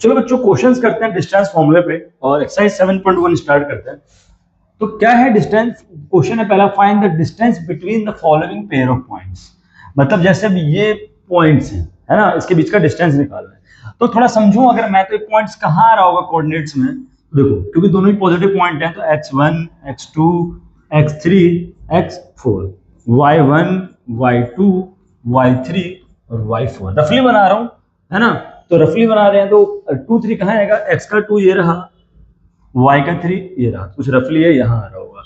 चलो बच्चों क्वेश्चंस करते हैं डिस्टेंस फॉर्मूले पे और एक्सरसाइज 7.1 स्टार्ट करते हैं। तो क्या है डिस्टेंस? क्वेश्चन है पहला, find the distance between the following pair of points. मतलब जैसे अब ये पॉइंट्स हैं, है ना, इसके बीच का डिस्टेंस निकालना है। तो थोड़ा समझूं, अगर मैं तो ये पॉइंट्स कहाँ आ रहा होगा कोऑर्डिनेट्स में, देखो क्योंकि दोनों ही पॉजिटिव पॉइंट हैं, तो x1 x2 x3 x4 y1 y2 y3 और y4 रफली बना रहा हूं, है ना। तो रफली बना रहे हैं तो 2 3 कहाँ आएगा, x का 2 ये रहा, y का 3 ये रहा, कुछ रफली है यहाँ आ रहा होगा,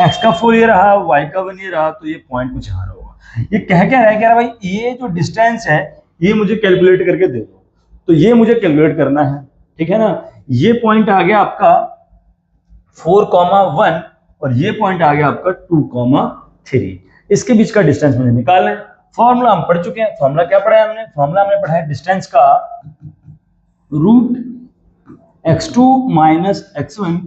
x का 4 ये रहा, y का 1 ये रहा, तो ये पॉइंट कुछ आ रहा होगा। ये कह क्या रहा है भाई, ये जो डिस्टेंस है ये मुझे कैलकुलेट करके दे दो। तो ये मुझे कैलकुलेट करना है, ठीक है ना। ये पॉइंट आ गया आपका 4,1 और ये पॉइंट आ गया आपका 2,3। इसके बीच का डिस्टेंस मुझे निकालना है। फॉर्मूला हम पढ़ चुके हैं। फॉर्मूला क्या पढ़ा है हमने? फॉर्मूला हमने पढ़ा है डिस्टेंस का root x2 minus x1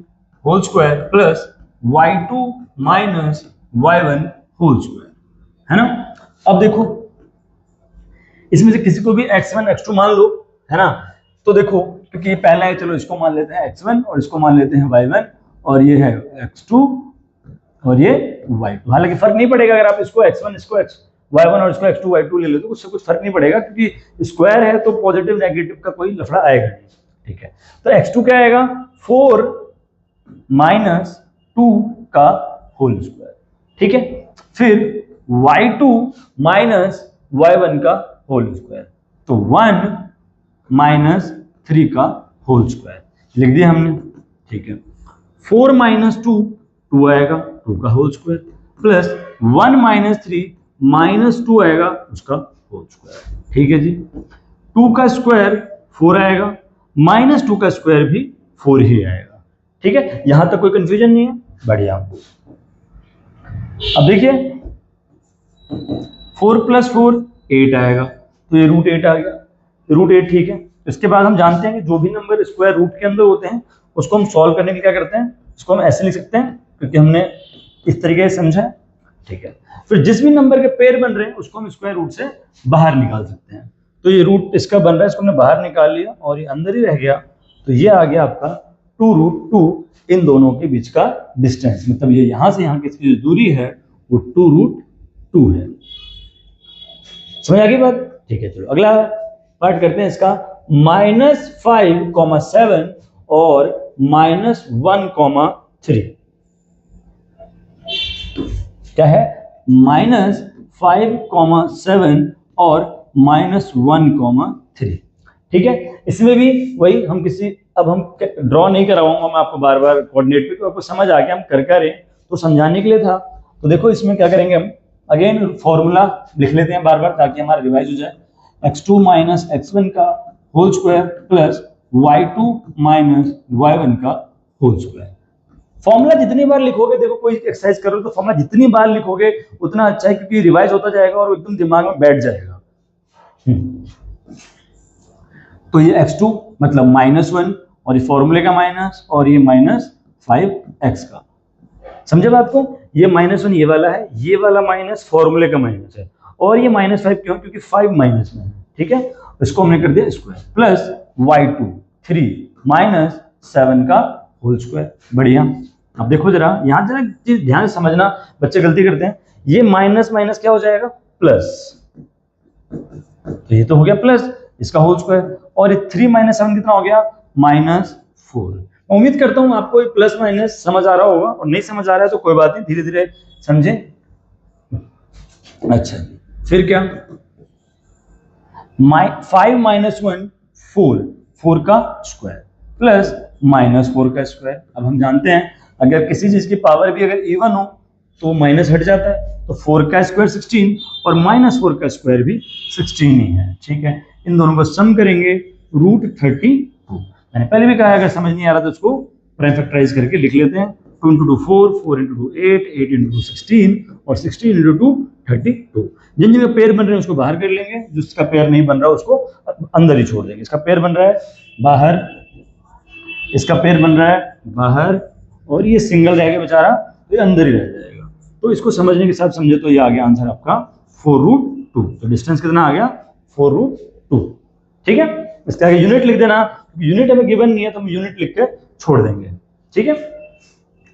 whole square plus y2 minus y1 whole square, है ना। अब देखो इसमें से किसी को भी x1 x2 मान लो, है ना। तो देखो क्योंकि ये पहला है, चलो इसको मान लेते हैं x1 और इसको मान लेते हैं y1 और ये है x2 और ये y2। हालांकि फर्क नहीं पड़ेगा अगर आप इसको x1 इसको y1 और इसको x2 y2 ले लो तो उससे कुछ फर्क नहीं पड़ेगा, क्योंकि स्क्वायर है तो पॉजिटिव नेगेटिव का कोई लफड़ा आएगा नहीं, ठीक है। तो x2 क्या आएगा, 4 माइनस 2 का होल स्क्वायर, ठीक है। फिर y2 माइनस y1 का होल स्क्वायर, तो 1 माइनस 3 का होल स्क्वायर लिख दिया हमने, ठीक है। 4 माइनस 2 आएगा, 2 का whole square plus 1 minus 3 minus 2 आएगा उसका होल स्क्वायर, ठीक है जी। 2 का स्क्वायर 4 आएगा, माइनस 2 का स्क्वायर भी 4 ही आएगा, ठीक है। यहां तक कोई कंफ्यूजन नहीं है, बढ़िया। अब देखिए 4 प्लस 4 8 आएगा, तो ये रूट 8 आ गया, रूट 8, ठीक है। इसके बाद हम जानते हैं कि जो भी नंबर स्क्वायर रूट के अंदर होते हैं उसको हम सॉल्व करने के लिए क्या करते हैं, इसको हम ऐसे लिख सकते हैं क्योंकि हमने इस तरीके से समझा है, ठीक है। फिर जिस भी नंबर के पेयर बन रहे हैं उसको हम स्क्वायर रूट से बाहर निकाल सकते हैं। तो ये रूट इसका बन रहा है, इसको हमने बाहर निकाल लिया और ये अंदर ही रह गया, तो ये आ गया आपका 2√2 इन दोनों के बीच का डिस्टेंस। मतलब ये यहां से यहां की जो दूरी है वो 2√2 है। समझ आ गई बात? ठीक है, चलो अगला पार्ट करते हैं इसका। -5,7 और -1,3 क्या है? -5,7 और -1,3, ठीक है। इसमें भी वही हम अब हम ड्रॉ नहीं कराऊंगा मैं आपको बार बार कोऑर्डिनेट पे, तो आपको समझ आ गया हम कर रहे तो समझाने के लिए था। तो देखो इसमें क्या करेंगे हम, अगेन फॉर्मूला लिख लेते हैं बार बार ताकि हमारा रिवाइज हो जाए। x2 माइनस x1 का whole square plus y2 minus y1 का होल स्क्वायर। फॉर्मूला जितनी बार लिखोगे, देखो कोई एक्सरसाइज करो तो फॉर्मूला जितनी बार लिखोगे उतना अच्छा है, क्योंकि रिवाइज होता जाएगा और एकदम दिमाग में बैठ जाएगा। तो ये x2 मतलब -1 और ये फॉर्मूले का माइनस और ये -5x का, समझे बात को? ये -1 ये वाला है, ये वाला माइनस फॉर्मूले का माइनस है, और ये -5 क्यों? क्योंकि 5 माइनस में है, ठीक है। इसको हमने कर दिया स्क्वायर प्लस y2 3 माइनस 7 का होल स्क्वायर। बढ़िया। अब देखो जरा यहां जरा चीज ध्यान से समझना, बच्चे गलती करते हैं। ये माइनस माइनस क्या हो जाएगा, प्लस, तो ये तो हो गया प्लस इसका होल स्क्वायर, और ये 3 माइनस 7 कितना हो गया, -4। उम्मीद करता हूं आपको प्लस माइनस समझ आ रहा होगा, और नहीं समझ आ रहा है तो कोई बात नहीं, धीरे धीरे समझे। अच्छा फिर क्या, 5 माइनस 1 4 का स्क्वायर प्लस -4 का स्क्वायर। अब हम जानते हैं अगर किसी चीज की पावर भी अगर इवन हो तो माइनस हट जाता है, तो 4 का स्क्वायर 16 और -4 का स्क्वायर भी 16 ही है, ठीक है। इन दोनों को सम करेंगे √32। मैंने पहले भी कहा अगर समझ नहीं आ रहा तो उसको प्राइम फैक्टराइज करके लिख लेते हैं। 2 × 2 4, 4 × 2 8, 8 × 2 16 और 16 × 2 32। जिन जिन पेयर बन रहे हैं उसको बाहर कर लेंगे, जिसका पेयर नहीं बन रहा उसको अंदर ही छोड़ देंगे। इसका पेयर बन रहा है बाहर, इसका पेयर बन रहा है बाहर, और ये सिंगल रह गया बेचारा तो ये अंदर ही रह जाएगा। तो इसको समझने के साथ समझे तो ये आ गया आंसर आपका 4√2। तो डिस्टेंस कितना आ गया, 4√2, ठीक है। इसका यूनिट लिख देना यूनिट हमें गिवन नहीं है तो हम यूनिट लिख के छोड़ देंगे। ठीक है,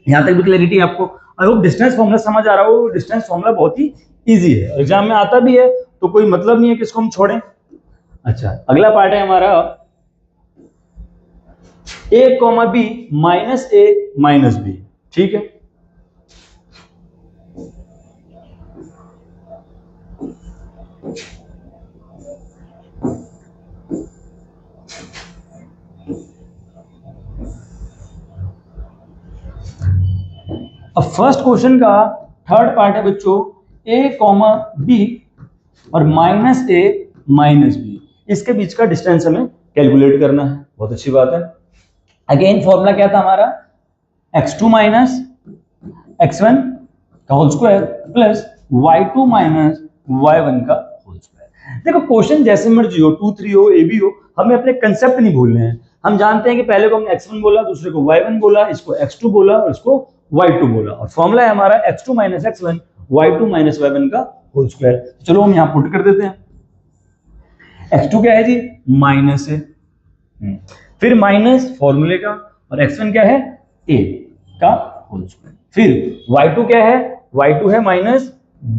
यहां तक भी क्लैरिटी आपको? आई होप डिस्टेंस फॉर्मूला समझ आ रहा हो। डिस्टेंस फॉर्मूला बहुत ही इजी है, एग्जाम में आता भी है, तो कोई मतलब नहीं है कि इसको हम छोड़ें। अच्छा, अगला पार्ट है हमारा a, b minus a minus b। ठीक है, अब फर्स्ट क्वेश्चन का थर्ड पार्ट है बच्चों, a, b और माइनस a माइनस b, इसके बीच का डिस्टेंस हमें कैलकुलेट करना है। बहुत अच्छी बात है। अगेन फॉर्मूला क्या था हमारा, x2 माइनस x1 का whole square plus y2 minus y1 का होल स्क्वायर। देखो क्वेश्चन जैसे मर्जी हो, 2 3 हो, a b हो, हमें अपने कंसेप्ट नहीं भूलने हैं। हम जानते हैं कि पहले को हमने x1 बोला, दूसरे को y1 बोला, इसको x2 बोला और इसको y2 बोला, और फॉर्मूला है हमारा x2 minus x1 y2 minus y1 का होल स्क्वायर। चलो हम यहां पुट कर देते हैं। x2 क्या है जी, माइनस है, फिर माइनस फॉर्मूले का, और x1 क्या है, a का होल स्क्वायर। फिर y2 क्या है, y2 है माइनस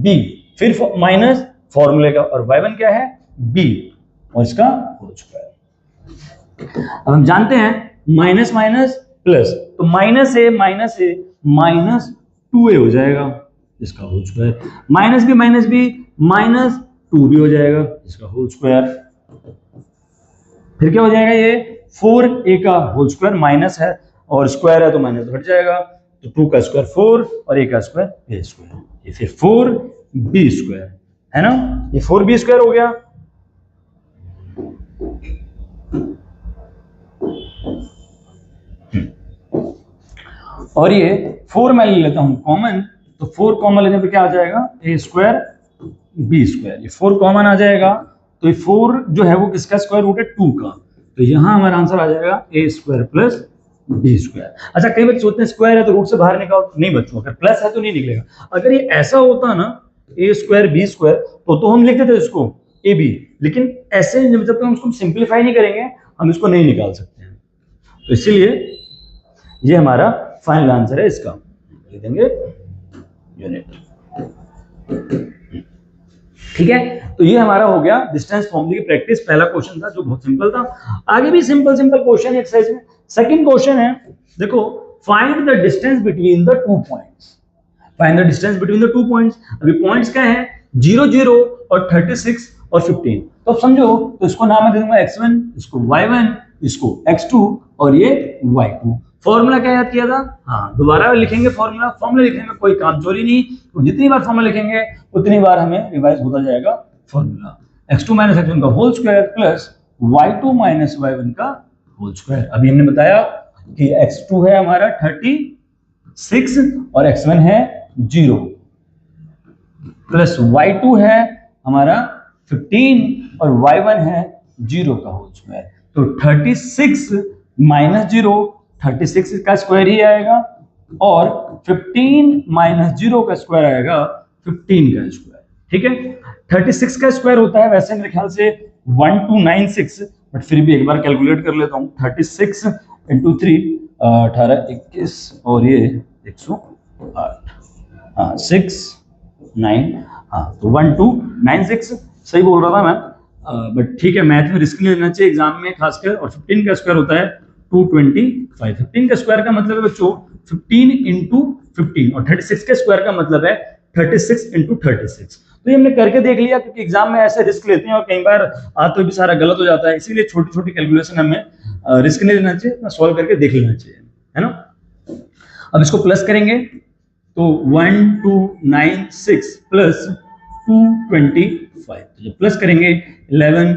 b, फिर माइनस फॉर्मूले का, और y1 क्या है, b और इसका होल स्क्वायर। अब हम जानते हैं माइनस माइनस प्लस, तो माइनस a माइनस 2a हो जाएगा, इसका whole square, minus b minus 2b हो जाएगा, इसका होल स्क्वायर। फिर क्या हो जाएगा, ये 4a का होल स्क्वायर, माइनस है और स्क्वायर है तो माइनस हट जाएगा, तो 2 का स्क्वायर 4 और a का स्क्वायर a स्क्वायर, ये फिर 4b स्क्वायर है ना, ये 4b स्क्वायर हो गया। और ये 4 मैं ले लेता हूं कॉमन, तो 4 कॉमन लेने पे क्या आ जाएगा, a स्क्वायर b स्क्वायर, ये 4 कॉमन आ जाएगा, तो ये 4 जो है वो किसका स्क्वायर रूट है, 2 का, तो यहां हमारा आंसर आ जाएगा a square plus b square. अच्छा, कई बच्चे सोचते हैं स्क्वायर है तो रूट से बाहर निकालो, नहीं बच्चों, अगर प्लस है तो नहीं निकलेगा। अगर ये ऐसा होता ना a स्क्वायर b स्क्वायर, तो हम लिख देते इसको ab, लेकिन ऐसे जब तक हम उसको सिंप्लीफाई नहीं करेंगे हम इसको नहीं निकाल सकते हैं, तो इसीलिए ये हमारा फाइनल आंसर है इसका, लिख देंगे यूनिट। ठीक है, तो ये हमारा हो गया डिस्टेंस फॉर्मूले की प्रैक्टिस, पहला क्वेश्चन था जो बहुत सिंपल था। आगे भी सिंपल क्वेश्चन है एक्सरसाइज में। सेकंड क्वेश्चन है, देखो, find the distance between the 2 points, find the distance between the 2 points. अभी पॉइंट्स क्या है, 0 0 और 36 और 15, तो अब समझो, तो इसको नाम मैं दे दूंगा x1, इसको y1, इसको x2 और ये y2। फॉर्मूला क्या याद किया था, हाँ दोबारा लिखेंगे फॉर्मूला, फॉर्मूला लिखने में कोई काम चोरी नहीं, तो जितनी बार फॉर्मूला लिखेंगे उतनी बार हमें रिवाइज होता जाएगा फॉर्मूला। x2 माइनस x1 का whole square plus y2 minus y1 का होल स्क्वायर। अभी हमने बताया कि x2 है हमारा 36 और x1 है 0, प्लस y2 है हमारा 15 और y1 है 0 का होल स्क्वायर, तो 36 माइनस 0 36 का स्क्वायर ही आएगा, और 15 माइनस 0 का स्क्वायर आएगा 15 का स्क्वायर। ठीक है, 36 का स्क्वायर होता है वैसे मेरे ख्याल से 1296, बट फिर भी एक बार कैलकुलेट कर लेता हूँ। 36 इंटू 3 18 21 और ये 108, हाँ 6 9, हाँ तो 1296 सही बोल रहा था मैं, बट ठीक है, मैथ में रिस्क नहीं लेना चाहिए एग्जाम में खासकर। और 15 का स्क्वायर होता है 225, 15 का स्क्वायर का मतलब है बच्चों 15 इंटू 15, और 36 के स्क्वायर का मतलब है 36 इंटू 36। तो ये हमने करके देख लिया, क्योंकि एग्जाम में ऐसे रिस्क लेते हैं और कई बार आते भी सारा गलत हो जाता है, इसीलिए छोटी छोटी कैलकुलेशन हमें रिस्क नहीं लेना चाहिए, अपना सॉल्व करके देख लेना चाहिए, है ना। अब इसको प्लस करेंगे तो 1296 प्लस 225, तो जब प्लस करेंगे 11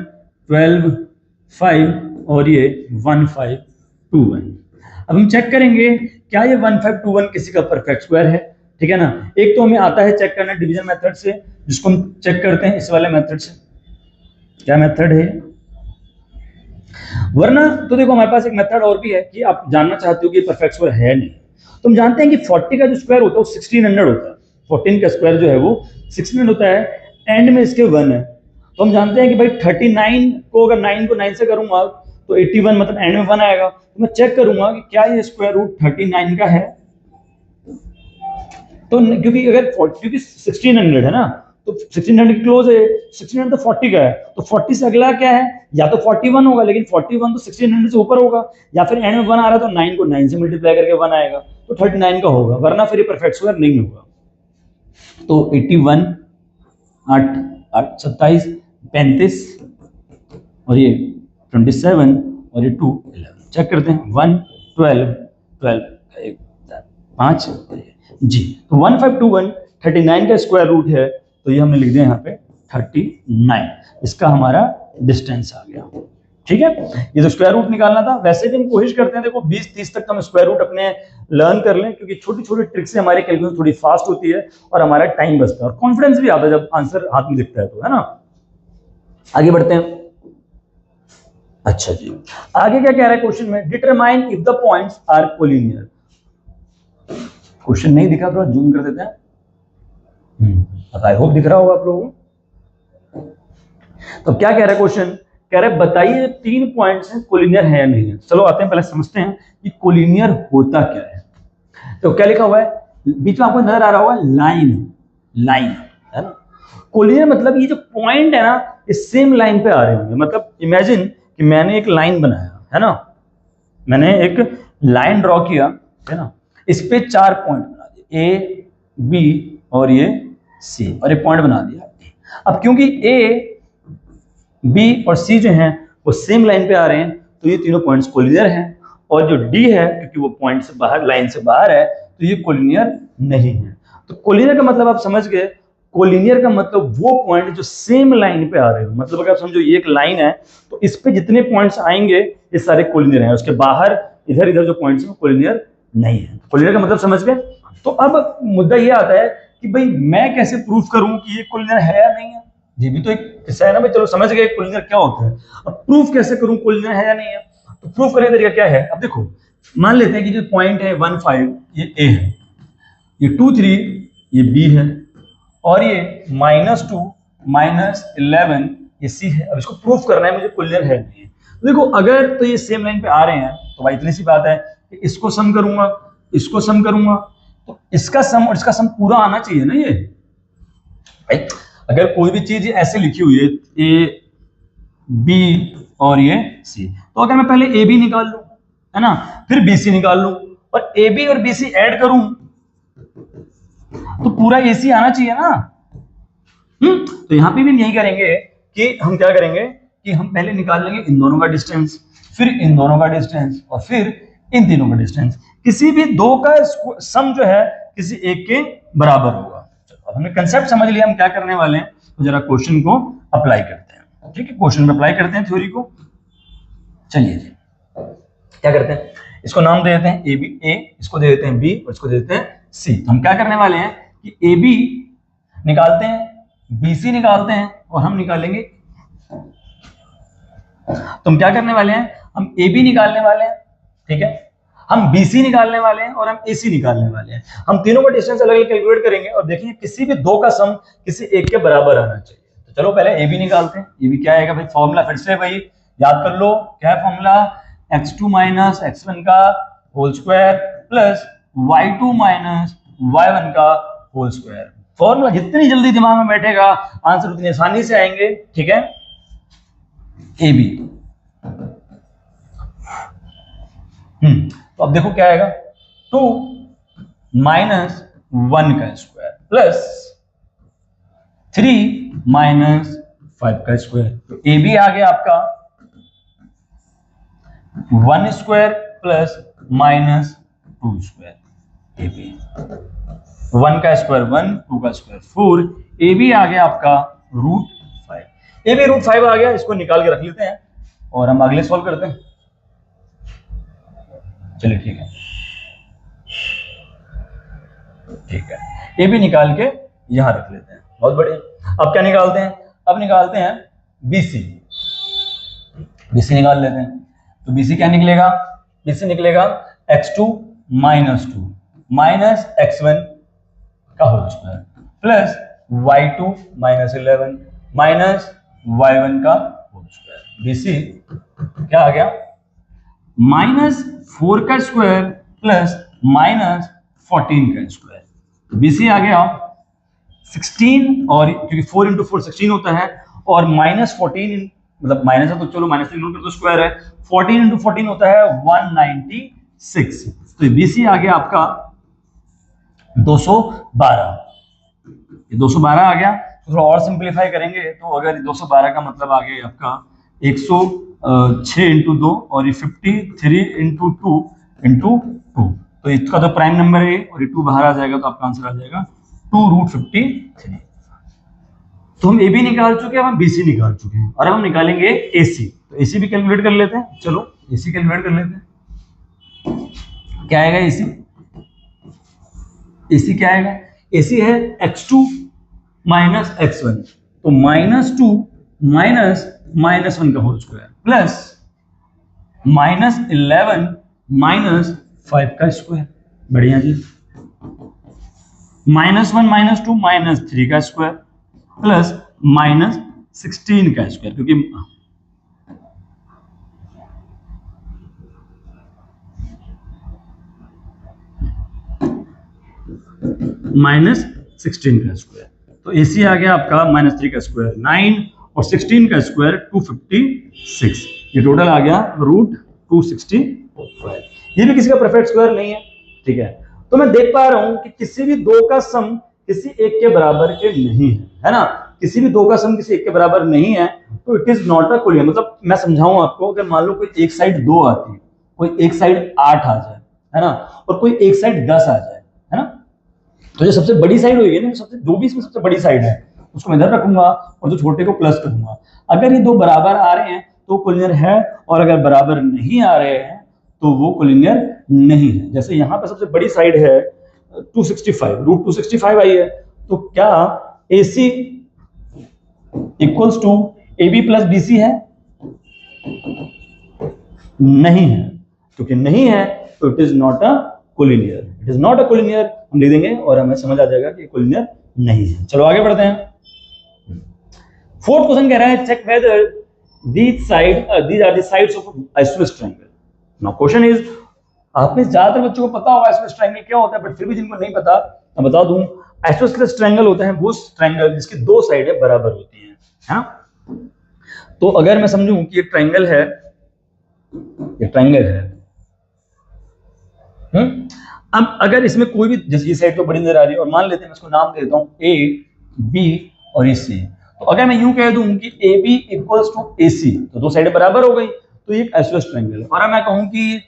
12 5 और ये 1521। अब हम चेक करेंगे क्या ये 1521 किसी का परफेक्ट स्क्वायर है, ठीक है ना। एक तो हमें आता है चेक करना डिवीजन मेथड से, जिसको हम चेक करते हैं इस वाले मेथड से। क्या मेथड है, वरना तो देखो हमारे पास एक मेथड और भी है कि आप जानना चाहते हो कि परफेक्ट स्क्वायर है नहीं, तो हम जानते हैं कि 40 का जो स्क्वायर होता है वो 1600 होता है। 14 का स्क्वायर जो है वो 1600 होता है, एंड में इसके 1 है, तो हम जानते हैं कि भाई 39 को अगर 9 को 9 से करूंगा तो 81 मतलब एंड में 1 आएगा। तो मैं चेक करूंगा कि क्या ये स्क्वायर रूट 39 का है। तो क्योंकि क्योंकि 1600 है ना, तो 1600 की क्लोज है, 1600 तो 40 का है, तो 40 से अगला क्या है, या तो 41 होगा, लेकिन 41 तो 1600 से ऊपर होगा, या फिर एंड में 1 आ रहा है तो 9 को 9 से मल्टीप्लाई करके 1 आएगा, तो 39 का होगा, वरना फिर ये परफेक्ट स्क्वायर नहीं होगा। तो 81 8 8 27 35 और ये 27 और ये 2 11। चेक करते हैं 1 12 12 5 जी। तो 1521 39 का स्क्वायर रूट है, तो ये हमने लिख दिया यहाँ पे 39, इसका हमारा डिस्टेंस आ गया। ठीक है, ये तो स्क्वायर रूट निकालना था। वैसे भी हम कोशिश करते हैं, देखो 20-30 तक हम स्क्वायर रूट अपने लर्न कर लें, क्योंकि छोटी छोटी ट्रिक से हमारी कैलकुलेशन थोड़ी फास्ट होती है और हमारा टाइम बचता है और कॉन्फिडेंस भी आता है जब आंसर हाथ में दिखता है, तो है ना। आगे बढ़ते हैं। अच्छा जी, आगे क्या कह रहा है क्वेश्चन में, determine if the points are collinear. Question नहीं दिखा, थोड़ा जूम कर देते हैं। आई होप दिख रहा होगा आप लोगों को। तो क्या कह रहा है क्वेश्चन, कह रहा है बताइए 3 पॉइंट्स हैं कोलिनियर है या नहीं है। चलो आते हैं, पहले समझते हैं कि कोलिनियर होता क्या है। तो क्या लिखा हुआ है, बीच में आपको नजर आ रहा होगा लाइन, लाइन है ना। कोलिनियर मतलब ये जो पॉइंट है ना, ये सेम लाइन पे आ रहे होंगे। मतलब इमेजिन कि मैंने एक लाइन बनाया है ना, मैंने एक लाइन ड्रॉ किया है ना, इस पे 4 पॉइंट बना दिए, ए बी और ये सी, और ये पॉइंट बना दिया। अब क्योंकि ए बी और सी जो हैं वो सेम लाइन पे आ रहे हैं, तो ये तीनों पॉइंट्स कोलिनियर हैं। और जो डी है, क्योंकि वो पॉइंट से बाहर, लाइन से बाहर है, तो ये कोलिनियर नहीं है। तो कोलिनियर का मतलब आप समझ गए, कोलिनियर का मतलब वो पॉइंट जो सेम लाइन पे आ रहे हो। मतलब अगर आप समझो ये एक लाइन है, तो इस पे जितने पॉइंट्स आएंगे ये सारे कोलिनियर हैं, उसके बाहर इधर इधर जो पॉइंट्स हैं कोलिनियर नहीं है। कोलिनियर का मतलब समझ गए। तो अब मुद्दा ये आता है कि भाई मैं कैसे प्रूफ करूं कि ये कोलिनियर है या नहीं है। ये भी तो एक किस्सा है ना भाई, चलो समझ गए कोलिनियर क्या होता है। अब प्रूफ कैसे करूं कोलिनियर है या नहीं है, तो प्रूफ करने का तरीका क्या है। अब देखो, मान लेते हैं कि जो पॉइंट है 1 5 ये ए है, ये 2 3 ये बी है, और ये -2 -11 ये सी है। अब इसको प्रूफ करना है मुझे कोलिनियर है नहीं है। तो देखो, अगर तो ये सेम लाइन पे आ रहे हैं, तो भाई इतनी सी बात है कि इसको सम करूंगा, इसको सम करूंगा, तो इसका सम और इसका सम पूरा आना चाहिए ना। ये भाई अगर कोई भी चीज ऐसे लिखी हुई है ए बी और ये सी, तो अगर मैं पहले ए बी निकाल लूं है ना, फिर बी सी निकाल लूं और ए बी और बी सी ऐड करूं, तो पूरा ए सी आना चाहिए ना। तो यहां पे भी यही करेंगे कि हम क्या करेंगे कि हम पहले निकाल लेंगे इन दोनों का डिस्टेंस, फिर इन दोनों का डिस्टेंस, और फिर इन तीनों का डिस्टेंस। किसी भी दो का सम जो है किसी एक के बराबर होगा। अब हमने कंसेप्ट समझ लिया हम क्या करने वाले हैं, तो जरा क्वेश्चन को अप्लाई करते हैं। ठीक है, क्वेश्चन में अप्लाई करते हैं थ्योरी को। चलिए जी, क्या करते हैं, इसको नाम दे देते हैं ए बी, ए इसको दे देते हैं बी और इसको दे देते हैं सी। तो हम क्या करने वाले हैं कि ए बी निकालते हैं, बी सी निकालते हैं, और हम निकालेंगे, तो हम क्या करने वाले हैं, हम ए बी निकालने वाले हैं, ठीक है, हम BC निकालने वाले हैं और हम AC निकालने वाले हैं। हम तीनों का डिस्टेंस अलग अलग कैलकुलेट करेंगे और देखेंगे किसी भी दो का सम किसी एक के बराबर आना चाहिए। तो चलो पहले AB निकालते हैं। AB क्या आएगा भाई, फॉर्मूला फिर से भाई याद कर लो, क्या है फॉर्मूला, x2 - x1 का whole square plus y2 - y1 का होल स्क्वायर। फॉर्मूला जितनी जल्दी दिमाग में बैठेगा आंसर उतनी आसानी से आएंगे। ठीक है, AB तो अब देखो क्या आएगा, 2 - 1 का स्क्वायर प्लस 3 - 5 का स्क्वायर। तो ए बी आ गया आपका 1 square plus -2 square. A B 1 का स्क्वायर 1, 2 का स्क्वायर 4। ए बी आ गया आपका √5। ए बी √5 आ गया, इसको निकाल के रख लेते हैं और हम अगले सॉल्व करते हैं। चलिए ठीक है, ठीक है, ये भी निकाल के यहां रख लेते हैं। बहुत बढ़िया। अब क्या निकालते हैं, अब निकालते हैं BC। BC निकाल लेते हैं। तो BC क्या निकलेगा, BC निकलेगा x2 - 2 - x1 का whole square plus y2 - 11 - y1 का होल स्क्वायर। BC क्या आ गया, -4 का स्क्वायर प्लस -14 का स्क्वायर। BC आ गया 16, और क्योंकि 4 इंटू 4 16 होता है, और -14 मतलब माइनस है तो चलो माइनस इग्नोर कर दो, स्क्वायर है, 14 इंटू 14 होता है 196। तो BC आ गया आपका 212। ये 212 आ गया। तो थोड़ा और सिंप्लीफाई करेंगे तो अगर 212 का मतलब आ गया आपका 106 इंटू 2, और ये 53 इंटू 2 इंटू 2, तो इसका तो प्राइम नंबर है और ये 2 बाहर आ जाएगा, तो आपका आंसर आ जाएगा 2√53। तो हम AB निकाल चुके हैं, अब हम BC निकाल चुके हैं, और अब हम निकालेंगे AC। तो AC भी कैलकुलेट कर लेते हैं, चलो AC कैलकुलेट कर लेते हैं। क्या आएगा AC? AC क्या आएगा? AC है x2 माइनस x1, तो -2 माइनस -1 का होल स्क्वायर प्लस -11 माइनस 5 का स्क्वायर। बढ़िया जी। -1 -2 -3 का स्क्वायर प्लस -16 का स्क्वायर, क्योंकि -16 का स्क्वायर। तो AC आ गया आपका -3 का स्क्वायर 9, और 16 का स्क्वायर 256। ये टोटल आ गया √265। ये भी किसी का परफेक्ट स्क्वायर नहीं है, ठीक है। तो मैं देख पा रहा हूं कि किसी भी दो का सम किसी एक के बराबर के नहीं है ना। किसी भी दो का सम किसी एक के बराबर नहीं है, तो it is not a collinear. मतलब मैं समझाऊं आपको, अगर मान लो कोई एक साइड 2 आती है, कोई एक साइड 8 आ जाए, है ना, और कोई एक साइड 10 आ जाए, है ना, तो जो सबसे बड़ी साइड होगी ना, सबसे जो भी इसमें सबसे बड़ी साइड है उसको मैं इधर रखूंगा, और जो छोटे को प्लस करूंगा। अगर ये दो बराबर आ रहे हैं तो कोलिनियर है, और अगर बराबर नहीं आ रहे हैं तो वो कोलिनियर नहीं है। जैसे यहाँ पे सबसे बड़ी साइड है 265, √265 आई है, तो क्या AC equals to AB plus BC है? नहीं है। क्योंकि नहीं है तो it is not a collinear. It is not a collinear हम लिख देंगे, और हमें समझ आ जाएगा कि कोलिनियर नहीं है। चलो आगे बढ़ते हैं। फोर्थ क्वेश्चन कह रहा है check whether these are the sides of isosceles triangle. Now question is, आप में ज्यादातर बच्चों को पता होगा आइसोसेलेस ट्रायंगल क्या होता है, बट फिर भी जिनको नहीं पता मैं बता दूं। आइसोसेलेस ट्रायंगल होता है वो ट्रायंगल जिसकी दो साइडें बराबर होती हैं, है ना। तो अगर मैं समझूं कि ये ट्रायंगल है, ये ट्रायंगल है, अब अगर इसमें कोई भी, जैसे ये साइड तो बड़ी नजर आ रही है, और मान लेते हैं मैं इसको नाम दे देता हूं A, B और ये C। तो अगर मैं यूं कह दूं कि AB इक्वल्स टू AC, तो दो साइडें बराबर हो गई, तो ये एक आइसोसेलेस ट्रायंगल है। और मैं कहूं कि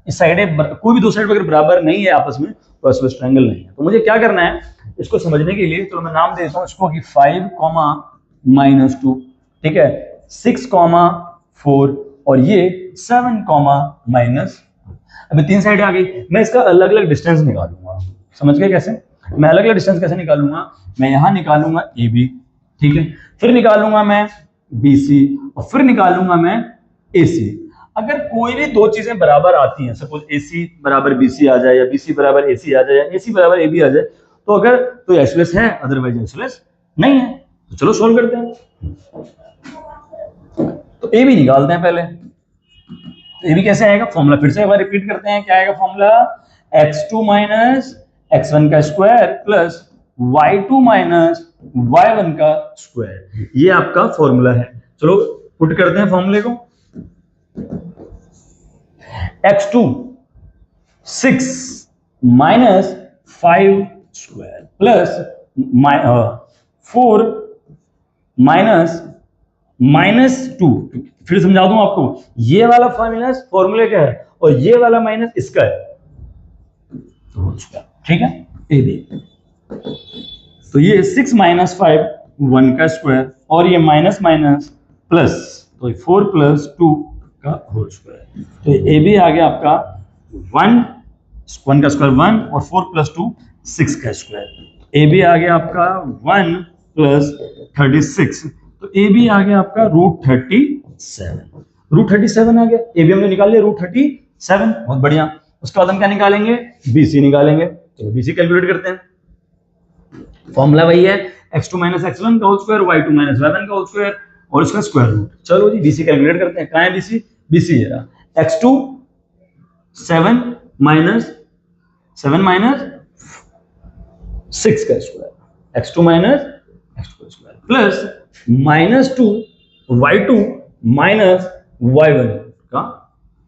इस साइडें कोई भी दो साइड अगर बराबर नहीं है आपस में, तो आइसोसेलेस ट्रायंगल नहीं है। तो मुझे क्या करना है इसको समझने के लिए, तो मैं नाम दे देता हूं इसको कि 5, -2, ठीक है, 6, 4, और ये 7, अभी 3 साइड आ गई। मैं इसका अलग अलग डिस्टेंस निकालूंगा। समझ गए कैसे? मैं अलग अलग डिस्टेंस कैसे निकालूंगा? मैं यहां निकालूंगा AB, ठीक है, फिर निकालूंगा मैं BC, और फिर निकालूंगा मैं AC। अगर कोई भी दो चीजें बराबर आती हैं, सपोज AC बराबर BC आ जाए, या BC बराबर AC आ जाए, या AC बराबर AB आ जाए, तो अगर तो आइसोसेलेस है, अदरवाइज आइसोसेलेस नहीं है। तो चलो सोल्व करते हैं। तो AB निकालते हैं पहले। तो ये भी कैसे आएगा? फॉर्मूला फिर से एक बार रिपीट करते हैं। क्या आएगा फॉर्मूला? x2 माइनस x1 का square plus y2 minus y1 का स्क्वायर, ये आपका फॉर्मूला है। चलो पुट करते हैं फॉर्मूले को। x2 6 minus 5 square plus 4 -2। फिर समझा दूं आपको, ये वाला फॉर्मूला क्या है, और ये वाला माइनस इसका है, तो ठीक है। ए बी, तो ये 6 - 5 1 का स्क्वायर, और ये माइनस प्लस, तो 4 + 2 का होल स्क्वायर। तो ए बी आ गया आपका 1 का स्क्वायर 1, और 4 + 2 6 का स्क्वायर। ए बी आ गया आपका 1 + 36, तो ए बी आ गया आपका √37। √37 आ गया। ए बी हमने निकाल लिया √37, बहुत बढ़िया। उसके बाद हम क्या निकालेंगे? BC निकालेंगे। चलो BC कैलकुलेट करते हैं। फॉर्मूला वही है, x2 - x1 का होल स्क्वायर, y2 - y1 का होल स्क्वायर। और इसका स्क्वायर रूट। चलो जी बीसी कैलकुलेट करते हैं। कहाँ है बीसी? बीसी है x2 7 माइनस 6 का स्क्वायर, x2 माइनस x2 का square plus -2 y2 minus y1 का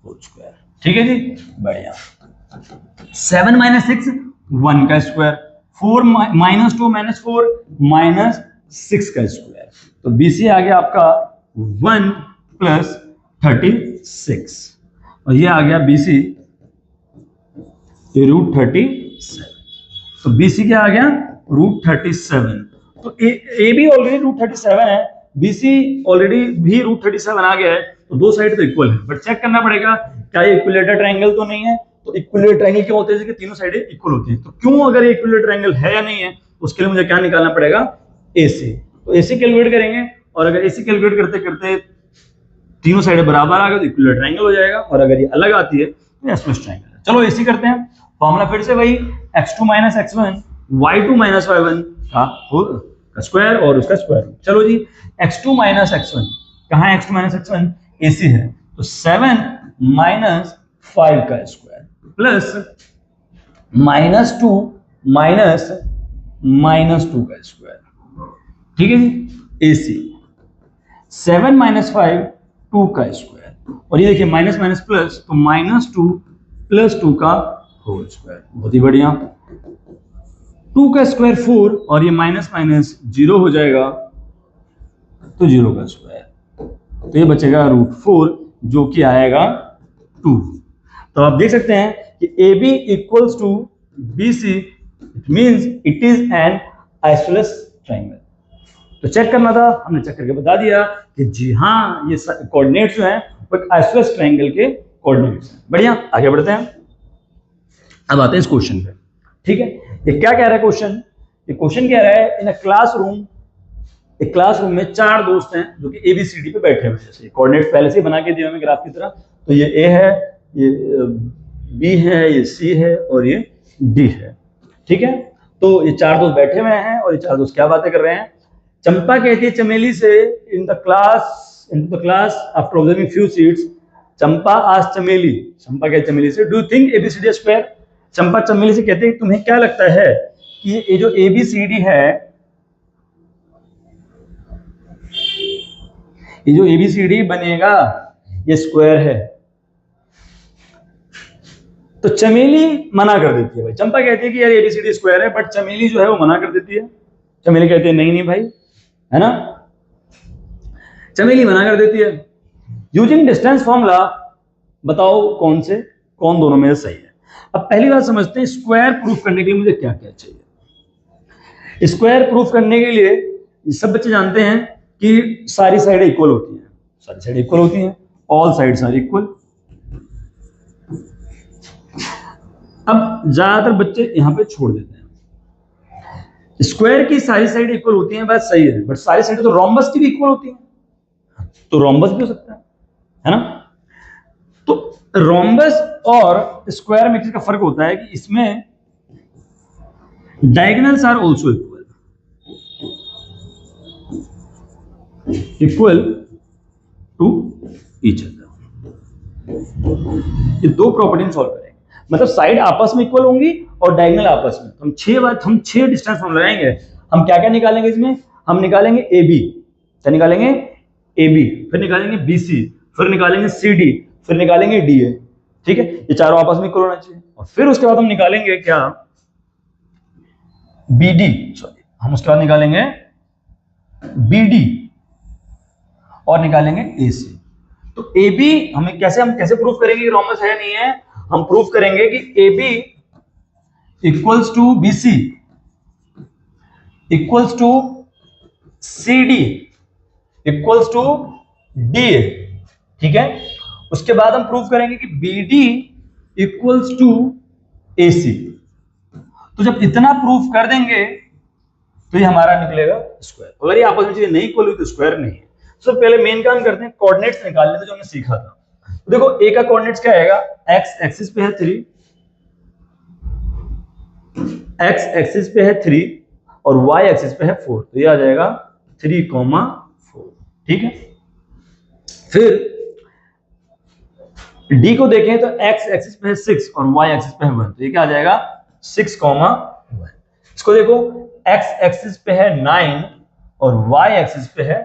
होल स्क्वायर। ठीक है जी, बढ़िया। 7 माइनस 6 1 का स्क्वायर, 4 माइनस 2 माइनस 4 माइनस 6 का स्क्वायर। तो बीसी आ गया आपका 1 प्लस 36 और ये आ गया बीसी √37। तो बीसी क्या आ गया? √37। तो ए भी ऑलरेडी √37 है, बीसी ऑलरेडी भी √37 आ गया है, तो दो साइड तो इक्वल है। बट चेक करना पड़ेगा क्या ये इक्विलेटरल ट्रायंगल तो नहीं है। तो इक्विलेटरल ट्रायंगल क्या होते हैं कि तीनों साइडें इक्वल होती हैं। तो क्यों अगर ये इक्विलेटरल ट्रायंगल है या नहीं है, उसके लिए मुझे क्या निकालना पड़ेगा? एसी। तो एसी कैलकुलेट करेंगे और अगर एसी कैलकुलेट करते करते तीनों साइडें बराबर आ गए तो इक्विलेटरल ट्रायंगल हो जाएगा, और अगर ये अलग आती है तो एसप्लस ट्रायंगल है। चलो एसी करते हैं। फॉर्मूला फिर से वही x2 minus x1 y2 minus y1 का स्क्वायर और उसका स्क्वायर रूट। चलो जी x2 माइनस x1, कहाँ है x2 माइनस x1? एसी है, तो 7 माइनस 5 का स्क्वायर प्लस -2 माइनस 2 का स्क्वायर। ठीक है जी, एसी 7 माइनस 5 2 का स्क्वायर, और ये देखिए माइनस माइनस प्लस, तो -2 प्लस 2 का होल स्क्वायर। बहुत ही बढ़िया। 2 का स्क्वायर 4 और ये माइनस माइनस 0 हो जाएगा, तो 0 का स्क्वायर, तो ये बचेगा √4 जो कि आएगा 2। तो आप देख सकते हैं कि AB equals to BC, it means it is an isosceles triangle. तो चेक करना था, हमने चेक करके बता दिया कि जी हाँ ये कोऑर्डिनेट्स जो हैं वो एक आइसोसेलेस ट्रायंगल के कोऑर्डिनेट्स हैं। बढ़िया, आगे बढ़ते हैं। अब आते हैं इस क्वेश्चन पे। ठीक है, ये क्या कह रहा है क्वेश्चन? ये क्वेश्चन कह रहा है इन अ क्लासरूम, एक क्लासरूम में 4 दोस्त हैं जो कि ABCD पे बैठे हुए हैं। जैसे कोऑर्डिनेट्स पहले से बना के दिए हमें ग्राफ की तरह, तो ये A है, ये B है, ये C है और ये D है। ठीक है, तो ये 4 दोस्त बैठे हुए हैं और ये 4 दोस्त क्या बातें कर रहे हैं? चंपा कहती है चमेली से in the class after observing few seats, Champa asked Chameli, Champa कहती चमेली से, do you think ABCD square? Champa Chameli से कहते हैं तुम्हें क्या लगता है कि ये जो ABCD है, ये जो ABCD बनेगा ये स्क्वायर है? तो चमेली मना कर देती है भाई। चंपा कहती है कि यार ABCD स्क्वायर है, बट चमेली जो है वो मना कर देती है। चमेली कहती है नहीं नहीं भाई, है ना, चमेली मना कर देती है। यूजिंग डिस्टेंस फॉर्मूला बताओ कौन दोनों में से सही है। अब पहली बात समझते हैं, स्क्वायर प्रूफ करने के लिए मुझे क्या क्या चाहिए। स्क्वायर प्रूफ करने के लिए सब बच्चे जानते हैं कि सारी साइडें इक्वल होती हैं, सारी साइडें इक्वल होती हैं, ऑल साइड्स आर इक्वल। अब ज्यादातर बच्चे यहां पे छोड़ देते हैं। स्क्वायर की सारी साइड इक्वल होती हैं, बात सही है, बट सारी साइडें तो रोम्बस की भी इक्वल होती हैं, तो रोम्बस भी हो सकता है ना। तो रोम्बस और स्क्वायर में का फर्क होता है कि इसमें diagonals are also equal to each other. ये दो प्रॉपर्टी सॉल्व करेंगे, मतलब साइड आपस में इक्वल होंगी और डायगोनल आपस में। हम 6 डिस्टेंस फॉर्म लगाएंगे। हम क्या क्या निकालेंगे इसमें? हम निकालेंगे AB, क्या निकालेंगे? AB, फिर निकालेंगे BC, फिर निकालेंगे CD, फिर निकालेंगे DA। ठीक है, ये चारों आपस में इक्वल होना चाहिए। और फिर उसके बाद हम निकालेंगे क्या? BD, सॉरी, हम उसके बाद निकालेंगे BD और निकालेंगे AC। तो AB हम कैसे प्रूफ करेंगे कि रोम्बस है नहीं है? हम प्रूफ करेंगे कि AB equals to BC equals to CD equals to DA। ठीक है, उसके बाद हम प्रूफ करेंगे कि BD इक्वल्स टू AC। तो जब इतना प्रूफ कर देंगे तो ये हमारा निकलेगा स्क्वायर। अगर ये आपस में चीजें नहीं इक्वल हुई तो स्क्वायर नहीं है। तो पहले मेन काम करते हैं, कोऑर्डिनेट्स निकालने थे जो हमने सीखा था। तो देखो A का कोऑर्डिनेट्स क्या आएगा? x एक्सिस पे है 3, x एक्सिस पे है 3 और y एक्सिस पे है 4, तो ये आ जाएगा 3, 4। ठीक है। फिर डी को देखें तो एक्स एक्सिस पे है 6 और वाई एक्सिस पे है 1, तो ये क्या आ जाएगा 6,1। इसको देखो एक्स एक्सिस पे है 9 और वाई एक्सिस पे है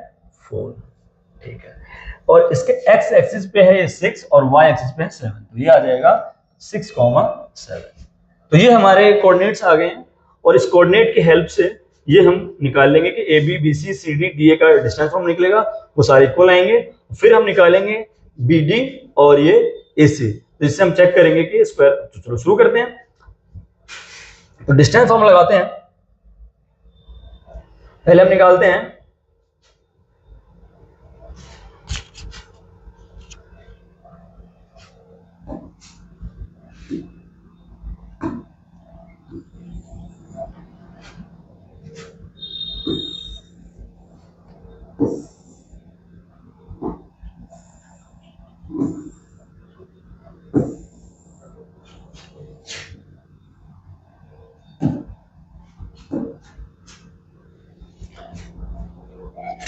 4, ठीक है, और इसके एक्स एक्सिस पे है ये 6 और वाई एक्सिस पे है 7, तो ये आ जाएगा 6,7। तो ये हमारे कोऑर्डिनेट्स आ गए हैं और इस कोऑर्डिनेट की हेल्प से ये हम निकाल लेंगे कि A B B C C D D A का डिस्टेंस फॉर्म निकलेगा, वो सारे इक्वल आएंगे। फिर हम निकालेंगे बी डी और ये ए सी, तो इससे हम चेक करेंगे कि स्क्वायर। तो चलो शुरू करते हैं। तो डिस्टेंस फॉर्म लगाते हैं। पहले हम निकालते हैं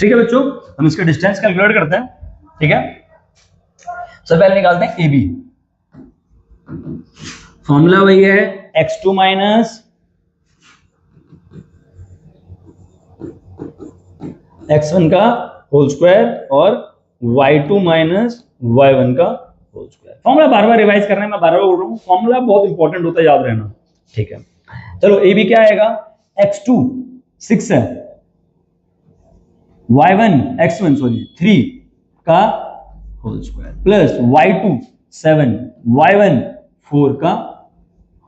ठीक है बच्चों, हम इसका डिस्टेंस कैलकुलेट करते हैं। ठीक है, सबसे पहले निकालते हैं ए बी। फॉर्मूला वही है x2 माइनस x1 का होल स्क्वायर और y2 माइनस y1 का होल स्क्वायर। फॉर्मूला बार बार रिवाइज करना है, मैं बार बार बोल रहा हूं, फॉर्मूला बहुत इंपॉर्टेंट होता है, याद रहना। ठीक है, चलो ए बी क्या आएगा, x2 6 है, y1 x1 सॉरी 3 का whole square plus y2 7 y1 4 का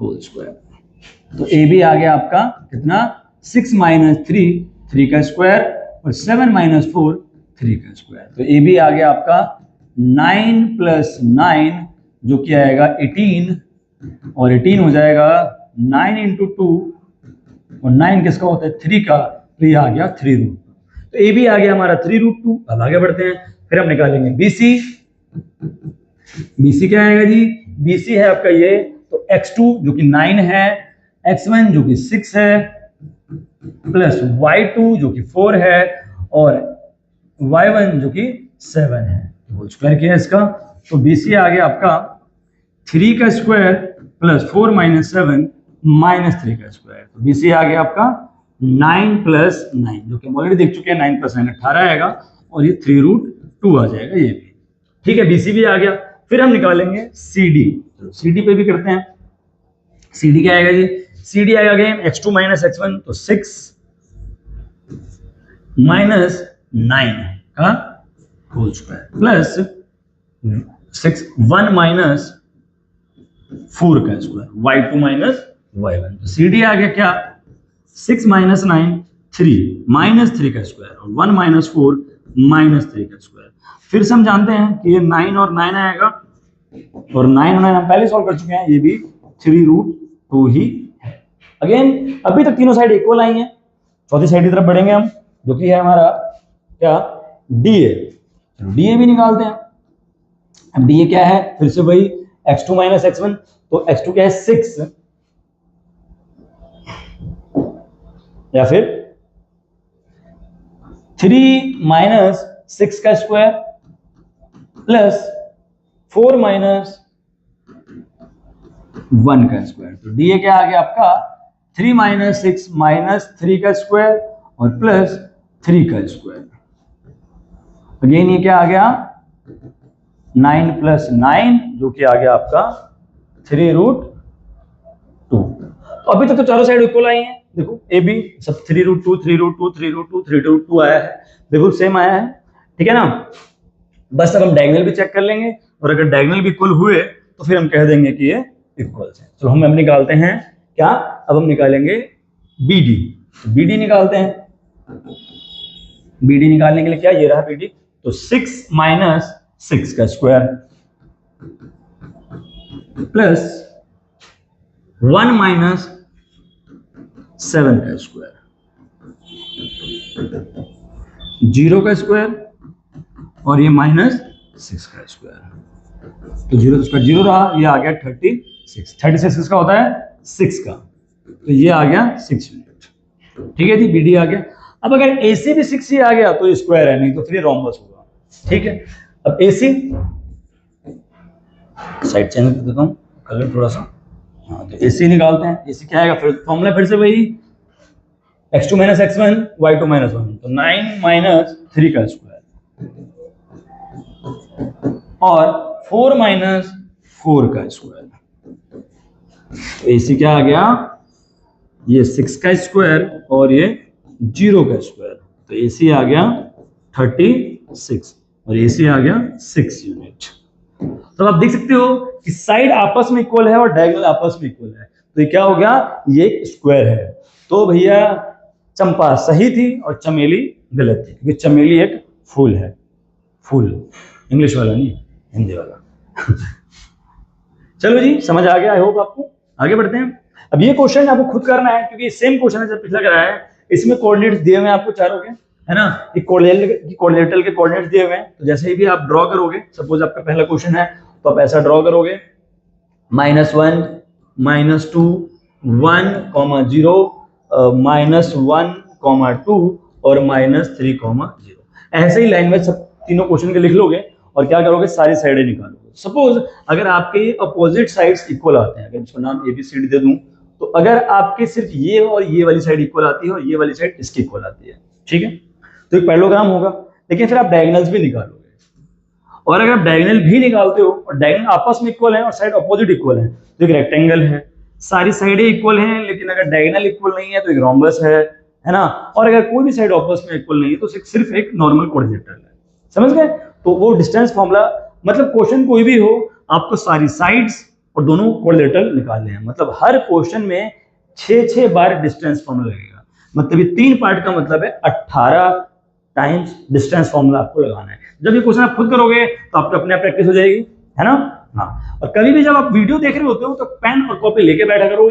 होल स्क्वायर। तो ए बी आ गया आपका कितना 6 माइनस 3 3 का स्क्वायर और 7 माइनस 4 3 का स्क्वायर। तो ए बी आ गया आपका 9 प्लस 9 जो कि आएगा 18 और 18 हो जाएगा 9 इंटू 2 और 9 किसका होता है 3 का, तो ये आ गया 3 रूट। तो ए बी आ गया हमारा 3√2। अब आगे बढ़ते हैं, फिर हम निकालेंगे BC। BC क्या आएगा जी, BC है आपका ये, तो x2 जो कि 9 है, x1 जो कि 6 है, प्लस y2 जो कि 4 है और y1 जो कि 7 है, होल स्क्वायर किया इसका। तो BC आ गया आपका 3 का स्क्वायर प्लस 4 माइनस 7 माइनस 3 का स्क्वायर। तो BC आ गया आपका 9 प्लस 9 जो कि हम ऑलरेडी देख चुके हैं, 9 प्लस 9 18 आएगा और ये 3√2 आ जाएगा ये भी। ठीक है, BC भी आ गया। फिर हम निकालेंगे CD। तो CD पे भी करते हैं। CD क्या आएगा जी, CD आएगा अगेन x2 माइनस x1, तो 6 माइनस 9 का होल स्क्वायर प्लस 1 माइनस 4 का स्क्वायर y2 माइनस y1। तो CD आ गया क्या 6 माइनस 9 3 माइनस 3 का स्क्वायर और 1 माइनस 4 माइनस 3 का स्क्वायर। फिर से हम जानते हैं कि ये 9 और 9 आएगा और 9 और 9 हम पहले सॉल्व कर चुके हैं, ये भी 3√2 ही है। अगेन अभी तक तीनों साइड इक्वल आई हैं, चौथी साइड की तरफ बढ़ेंगे हम, जो कि है हमारा क्या DA। DA भी निकालते हैं। अब DA क्या है, फिर से वही x2 माइनस x1, तो x2 क्या है 6 या फिर 3 माइनस 6 का स्क्वायर प्लस 4 माइनस 1 का स्क्वायर। तो DA क्या आ गया आपका 3 माइनस 6 माइनस 3 का स्क्वायर और प्लस 3 का स्क्वायर। अगेन ये क्या आ गया 9 प्लस 9 जो कि आ गया आपका 3√2। तो अभी तक तो चारों साइड इक्वल आई हैं, देखो ए बी सब 3√2 3√2 3√2 3√2 आया है, बिल्कुल सेम आया है। ठीक है ना, बस अब हम डायगोनल भी चेक कर लेंगे और अगर डायगोनल भी इक्वल हुए तो फिर हम कह देंगे कि ये इक्वल है। चलो हम अब निकालते हैं क्या, अब हम निकालेंगे BD। BD निकालते हैं। BD निकालने के लिए क्या, ये रहा BD, तो 6 माइनस 6 का स्क्वायर प्लस 1 माइनस 7 का स्क्वायर, 0 का स्क्वायर और ये माइनस 6 का स्क्वायर। तो 0 का स्क्वायर 0 रहा, ये आ गया 36। 36 किसका होता है 6 का, तो ये आ गया 6 यूनिट। ठीक है जी, BD आ गया। अब अगर AC भी 6 ही आ गया तो स्क्वायर है, नहीं तो फिर रोम्बस होगा। ठीक है, अब AC साइड चेंज कर देता हूं कलर थोड़ा सा। हाँ, तो AC निकालते हैं। AC क्या आएगा, फिर फॉर्मूला फिर से वही x2 - x1 y2 - 1, तो 9 - 3 का स्क्वायर और 4 - 4 का स्क्वायर। तो AC क्या आ गया, ये 6 का स्क्वायर और ये 0 का स्क्वायर, तो AC आ गया 36 और AC आ गया 6 यूनिट। तो आप देख सकते हो कि साइड आपस में इक्वल है और डायगोनल आपस में इक्वल है, तो ये क्या हो गया, ये एक स्क्वायर है। तो भैया चंपा सही थी और चमेली गलत थी, क्योंकि चमेली एक फूल है, फूल इंग्लिश वाला नहीं, हिंदी वाला। चलो जी, समझ आ गया आई होप आपको। आगे बढ़ते हैं। अब ये क्वेश्चन आपको खुद करना है, क्योंकि सेम क्वेश्चन है जब पिछला कराया है। इसमें कोऑर्डिनेट्स दिए हुए हैं आपको चारों के, है ना, कोऑर्डिनेटर के कोऑर्डिनेट्स दिए हुए हैं। तो जैसे ही भी आप ड्रॉ करोगे, सपोज आपका पहला क्वेश्चन है तो आप ऐसा ड्रॉ करोगे -1 - 2 1, -0 -1, -2 और -3, 0। ऐसे ही लाइन में सब तीनों क्वेश्चन के लिख लोगे और क्या करोगे, सारी साइडें निकालोगे। सपोज अगर आपके अपोजिट साइड्स इक्वल आते हैं, अगर इसको नाम ABCD दे दूं, तो अगर आपके सिर्फ ये और ये वाली साइड इक्वल आती है और ये वाली साइड इसकी इक्वल आती है, ठीक है, तो एक पैरेललोग्राम होगा। लेकिन फिर आप डायगोनल्स भी निकालोगे, और अगर आप डायगोनल भी निकालते हो और डायगोनल आपस में इक्वल है और साइड अपोजिट इक्वल है, तो एक रेक्टेंगल है। सारी साइडें इक्वल हैं, लेकिन अगर डायगोनल इक्वल नहीं है तो एक रोम्बस है ना। और अगर कोई भी साइड आपस में इक्वल नहीं है तो सिर्फ एक नॉर्मल क्वाड्रिलेटरल है। समझ गए? तो वो डिस्टेंस फॉर्मूला, मतलब क्वेश्चन कोई भी हो, आपको सारी साइड्स और दोनों क्वाड्रिलेटरल निकालने हैं। मतलब हर क्वेश्चन में 6 बार डिस्टेंस फॉर्मूला लगेगा। मतलब ये 3 पार्ट का मतलब है 18 टाइम्स डिस्टेंस फॉर्मूला आपको लगाना है। जब ये क्वेश्चन आप खुद करोगे तो आपको अपने आप प्रैक्टिस हो जाएगी, है ना। हाँ, और कभी भी जब आप वीडियो देख रहे होते हो तो पेन और कॉपी लेके बैठा करो।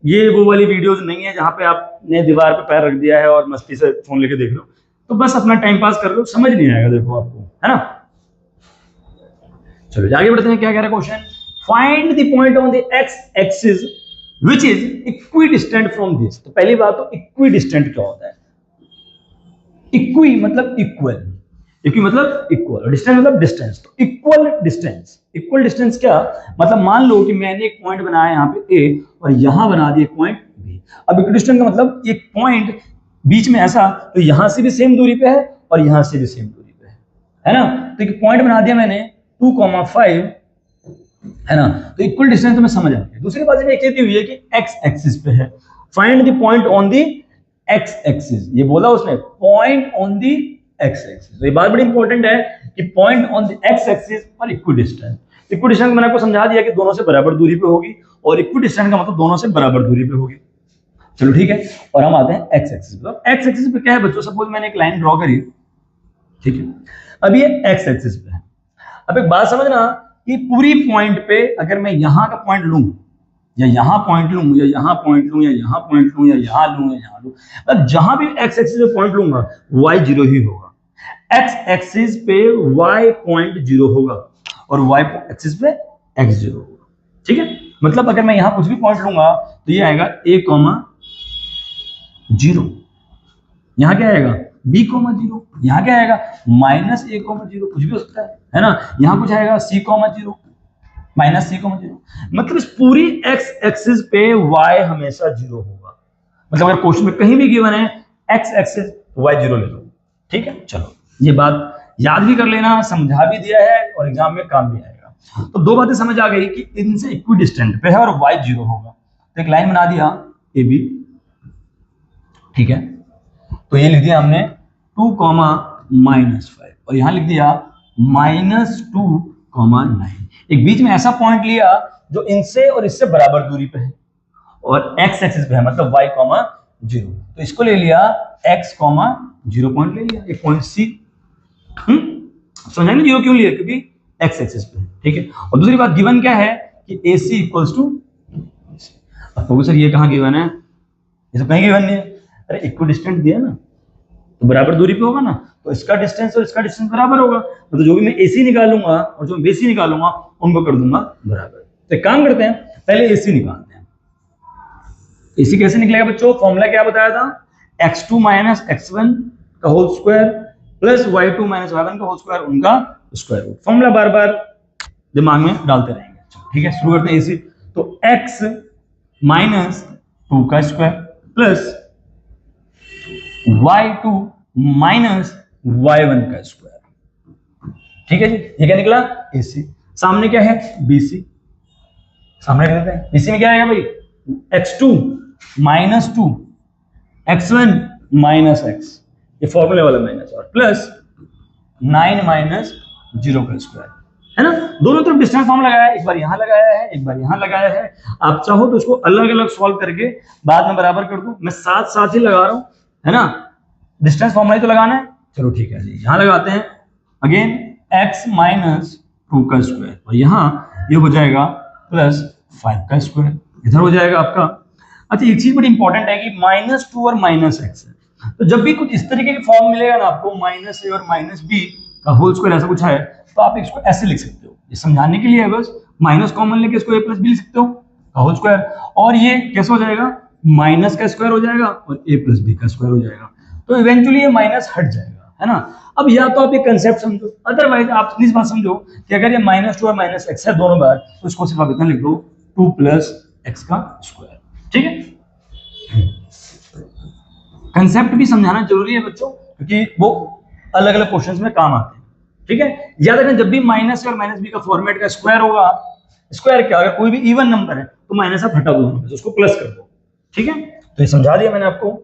ये वो वाली वीडियोस नहीं है जहां पे आपने दीवार पे पैर रख दिया है और मस्ती से फोन लेके देख लो, तो बस अपना टाइम पास कर लो, समझ नहीं आएगा देखो आपको, है ना। चलो आगे बढ़ते हैं। क्या कह रहा है question, find the point on the x axis which is equidistant from this. तो पहली बात तो इक्विडिस्टेंट क्या होता है। इक्वी मतलब इक्वल, इक्वी मतलब इक्वल, डिस्टेंस मतलब डिस्टेंस। तो इक्वल डिस्टेंस, इक्वल डिस्टेंस क्या मतलब, मान लो कि मैंने एक पॉइंट बनाया यहाँ पे A और यहां बना दिया पॉइंट B। अब इक्विडिस्टेंट का मतलब एक पॉइंट बीच में ऐसा, तो यहां से भी सेम दूरी पे है और यहां से भी सेम दूरी पे है ना। तो एक पॉइंट बना दिया मैंने 2,5, है ना। तो इक्वल डिस्टेंस तो मैं समझ आ गया। दूसरी बात ये कहती हुई है कि एक्स एक्सिस पे है, find the point on the x axis. ये बोला उसने, point on the x axis. तो ये बात बड़ी इंपॉर्टेंट है कि point on the x axis और इक्विडिस्टेंट। इक्विडिस्टेंट मैंने आपको समझा दिया कि दोनों से बराबर दूरी पे होगी, और इक्विडिस्टेंट का मतलब दोनों से बराबर दूरी पे होगी। चलो ठीक है, और हम आते हैं एक्स एक्सिस पे। एक्स एक्सिस पे क्या है बच्चों, सपोज मैंने एक लाइन ड्रॉ करी, ठीक है, अब ये एक्स एक्सिस पे है। अब एक बात समझना कि पूरी पॉइंट पे अगर मैं यहां का पॉइंट लूं या यहां पॉइंट लूं या यहां पॉइंट लूं या यहां पॉइंट लूं या यहां लूं या यहां लूं, मतलब जहां भी एक्स एक्सिस पे पॉइंट लूंगा y 0 ही होगा। एक्स एक्सिस पे y पॉइंट 0 होगा और y एक्सिस पे x 0 होगा, ठीक है। मतलब अगर मैं यहां कुछ भी पॉइंट लूंगा तो ये आएगा a, 0, यहां क्या आएगा b, 0, यहां क्या आएगा -a, 0, कुछ भी हो सकता है ना। यहां कुछ आएगा c, 0, -c, 0। मतलब इस पूरी x एक्सिस पे y हमेशा 0 होगा। मतलब अगर क्वेश्चन में कहीं भी गिवन है x एक्सिस तो y 0 ले लो, ठीक है। चलो ये बात याद भी कर लेना, समझा भी दिया है और एग्जाम में काम भी आएगा। तो दो बातें समझ आ गई कि इनसे इक्विडिस्टेंट पे है और y 0 होगा। तो एक लाइन बना दिया AB, ठीक है। तो ये लिख दिया हमने 2, -5 और यहां लिख दिया -2, 9। एक बीच में ऐसा पॉइंट लिया जो इनसे और इससे बराबर दूरी पे है और x एक्सिस पे है, मतलब y, 0। तो इसको ले लिया x, 0 पॉइंट ले लिया, एक पॉइंट C। समझाएंगे 0 क्यों लिया, क्योंकि x एक्सिस पे, ठीक है। और दूसरी बात गिवन क्या है कि AC इक्वल्स टू, अब सर ये कहां गिवन है, ये तो कहीं गिवन नहीं है। अरे इक्विडिस्टेंट दिया ना, तो बराबर दूरी पे होगा ना, तो इसका डिस्टेंस और इसका डिस्टेंस बराबर होगा। तो जो भी मैं AC निकालूंगा और जो BC निकालूंगा उनको कर दूंगा बराबर। तो एक काम करते हैं, पहले AC निकालते हैं। AC कैसे निकलेगा बच्चों, फॉर्मूला क्या बताया था, x2 माइनस x1 का whole square plus y2 minus y1 का होल स्क्वायर, उनका स्क्वायर रूट। फॉर्मूला बार बार दिमाग में डालते रहेंगे। ठीक है, शुरू करते हैं इसी। तो x माइनस 2 का square plus y2 minus y1 का स्क्वायर। ठीक है जी, ये क्या निकला? AC। सामने क्या है? BC। सामने क्या देते हैं? BC में क्या आएगा भाई? x2 minus 2 x1 minus x, ये फॉर्मूले वाला माइनस, और प्लस 9 माइनस 0 का स्क्वायर, है ना। दोनों तरफ डिस्टेंस फॉर्म लगाया है, एक बार यहां लगाया है, एक बार यहां लगाया है। आप चाहो तो उसको अलग अलग सॉल्व करके बाद में बराबर कर दो, मैं साथ साथ ही लगा रहा हूं, है ना। डिस्टेंस फॉर्मूला ही तो लगाना है। चलो ठीक है जी, यहां लगाते हैं अगेन x माइनस 2 का स्क्वायर, और यहां ये हो जाएगा प्लस 5 का स्क्वायर, इधर हो जाएगा आपका। अच्छा, एक चीज बड़ी इंपॉर्टेंट है कि -2 और -x है, तो जब भी कुछ इस तरीके की फॉर्म मिलेगा ना आपको, -a और -b का होल स्क्वायर ऐसा कुछ है, तो आप इसको ऐसे लिख सकते हो। ये समझाने के लिए है बस, माइनस कॉमन लेके इसको a प्लस बी लिख सकते हो का होल स्क्वायर, और ये कैसे हो जाएगा? माइनस का स्क्वायर हो जाएगा और a प्लस बी का स्क्वायर हो जाएगा, तो इवेंचुअली ये माइनस हट जाएगा, है ना। अब या तो आप ये कंसेप्ट समझो, अदरवाइज आप इस बात समझो कि अगर ये -2 और -x है दोनों बार, तो इसको सिर्फ आप इतना लिख दो 2 प्लस x का स्क्वायर। ठीक है, कंसेप्ट भी समझाना जरूरी है बच्चों, क्योंकि वो अलग अलग क्वेश्चंस में काम आते हैं। ठीक है, याद रखना जब भी माइनस और माइनस बी का फॉर्मेट का स्क्वायर होगा, स्क्वायर क्या, अगर कोई भी इवन नंबर है तो माइनस आप हटा दो, उसको प्लस कर दो। ठीक है, तो ये समझा दिया मैंने आपको।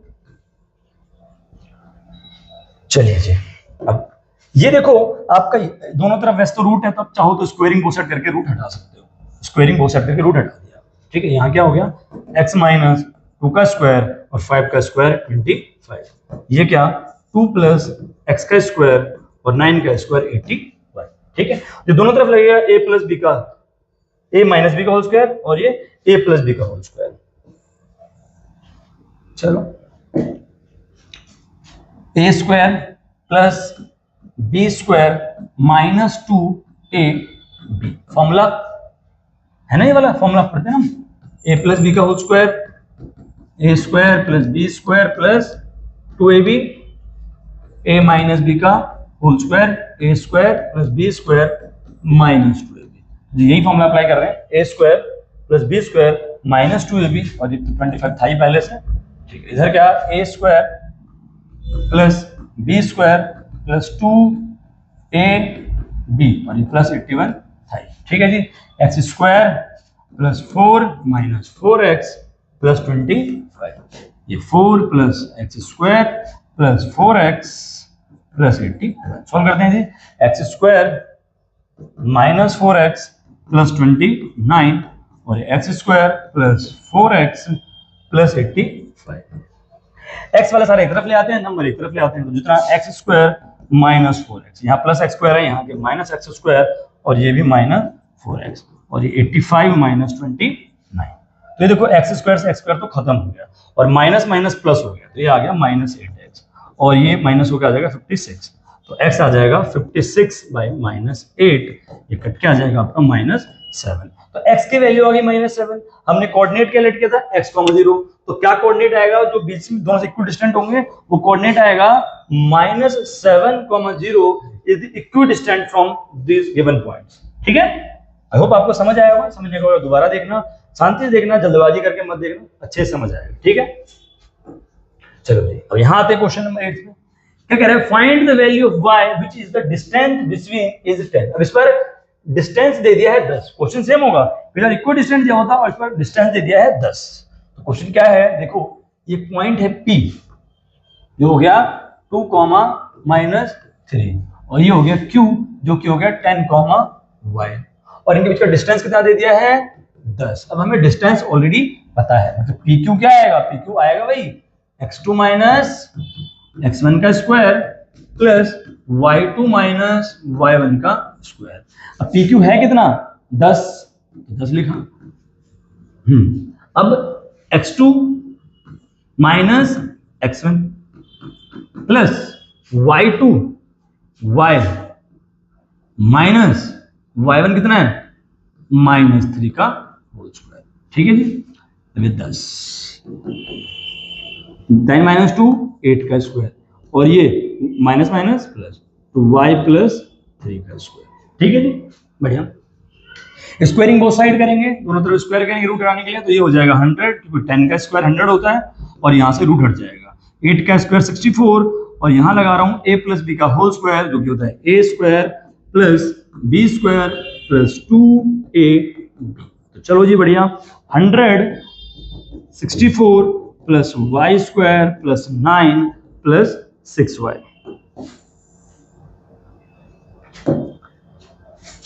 चलिए जी, अब ये देखो आपका दोनों तरफ वैसे तो रूट है, तो आप चाहो तो स्क्वायरिंग बोथ साइड करके रूट हटा सकते हो। स्क्वायरिंग बोथ साइड करके रूट हटा दिया। ठीक है, यहाँ क्या हो गया? x माइनस 2 का स्क्वायर और 5 का स्क्वायर 25। ये क्या? 2 प्लस x का स्क्वायर और 9 का स्क्वायर 85। ठीक है, ये दोनों तरफ लगेगा a प्लस बी का, a माइनस बी का होल स्क्वायर और ये a प्लस बी का होल स्क्वायर। चलो, a square plus B square minus 2ab, formula है ना, ये वाला फॉर्मूला पढ़ते हैं हम, a प्लस बी का whole square, a square plus B square plus 2ab, a minus b का whole square, a square plus B square minus 2ab। यही फॉर्मूला अप्लाई कर रहे हैं, a square plus B square minus 2ab, और ये 25 था ही पहले से। ठीक है, इधर क्या? a square plus B square plus 2ab और ये प्लस 81 था। ठीक है जी, x square plus 4 minus 4x plus 25, ये 4 plus x square plus 4x plus 80। Solve करते हैं जी, x square minus 4x plus 29 और x square plus 4x plus 85। X वाला सारे एक तरफ ले आते हैं, नंबर एक तरफ ले आते हैं, तो जितना एक्स स्क्वायर माइनस 4x, यहाँ प्लस एक्स स्क्वायर है, यहाँ के माइनस एक्स स्क्वायर और ये भी माइनस 4x, और ये 85 माइनस 29। तो ये देखो एक्स स्क्वायर से एक्स स्क्वायर तो खत्म हो गया और माइनस माइनस प्लस हो गया, तो ये आ गया माइनस 8x और ये माइनस होकर आ जाएगा 56, तो x आ जाएगा 56 बाई माइनस 8, ये कट के आ जाएगा आपका माइनस 7। तो x की वैल्यू आ गई माइनस 7। हमने कोऑर्डिनेट कैलकुलेट किया था x, 0, तो क्या कोऑर्डिनेट आएगा जो बीच में दोनों से इक्वल डिस्टेंट होंगे, वो कोऑर्डिनेट आएगा -7, 0 is the equal distant from this given points. ठीक है, आई होप आपको समझ आया होगा। समझने के बाद दोबारा देखना, शांति से देखना, जल्दबाजी करके मत देखना, अच्छे से समझ आएगा। ठीक है, चलो जी, अब यहाँ आते हैं क्वेश्चन नंबर 8 में। क्या कह रहा है? Find the value of y which is the distance between is 10। अब इस पर डिस्टेंस दे दिया है 10, क्वेश्चन सेम होगा, फिलहाल इक्वल डिस्टेंस दिया होता और इस पर डिस्टेंस दे दिया है 10। तो क्वेश्चन क्या है? देखो, ये पॉइंट है P, जो हो गया 2, -3, और ये हो गया Q, जो कि हो गया 10, y, और इनके बीच का डिस्टेंस कितना दे दिया है? 10। अब हमें डिस्टेंस ऑलरेडी पता है, मतलब PQ क्या आएगा? PQ आएगा भाई x2 माइनस x1 का square plus y2 minus y1 का स्क्वायर। अब PQ है कितना? 10, तो 10 लिखा। अब x2 minus x1 plus y2 y minus y1 कितना है? -3 का होल स्क्वायर। ठीक है जी, तो 10 10 माइनस 2 8 का स्क्वायर, और ये माइनस माइनस प्लस, तो y प्लस 3 का स्क्वायर। ठीक है जी, बढ़िया। स्क्वायरिंग बोथ साइड करेंगे, दोनों तरफ स्क्वायर करेंगे रूट हटाने के लिए, तो ये हो जाएगा 100, क्योंकि 10 का स्क्वायर 100 होता है, और यहाँ से रूट हट जाएगा। 8 का स्क्वायर 64, और यहाँ लगा रहा हूँ a प्लस बी का होल स्क्वायर, जो कि होता है a square plus B square plus 2ab। तो चलो जी बढ़िया, 164 plus Y square plus 9 plus 6y,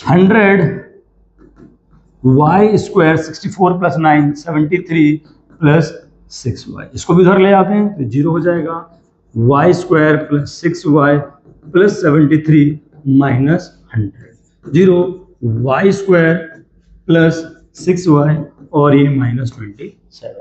100 y square 64 plus 9 73 plus 6y। इसको भी उधर ले आते हैं तो 0 हो जाएगा। y square plus 6y plus 73 minus 100, 0 y square plus 6y और ये माइनस 27।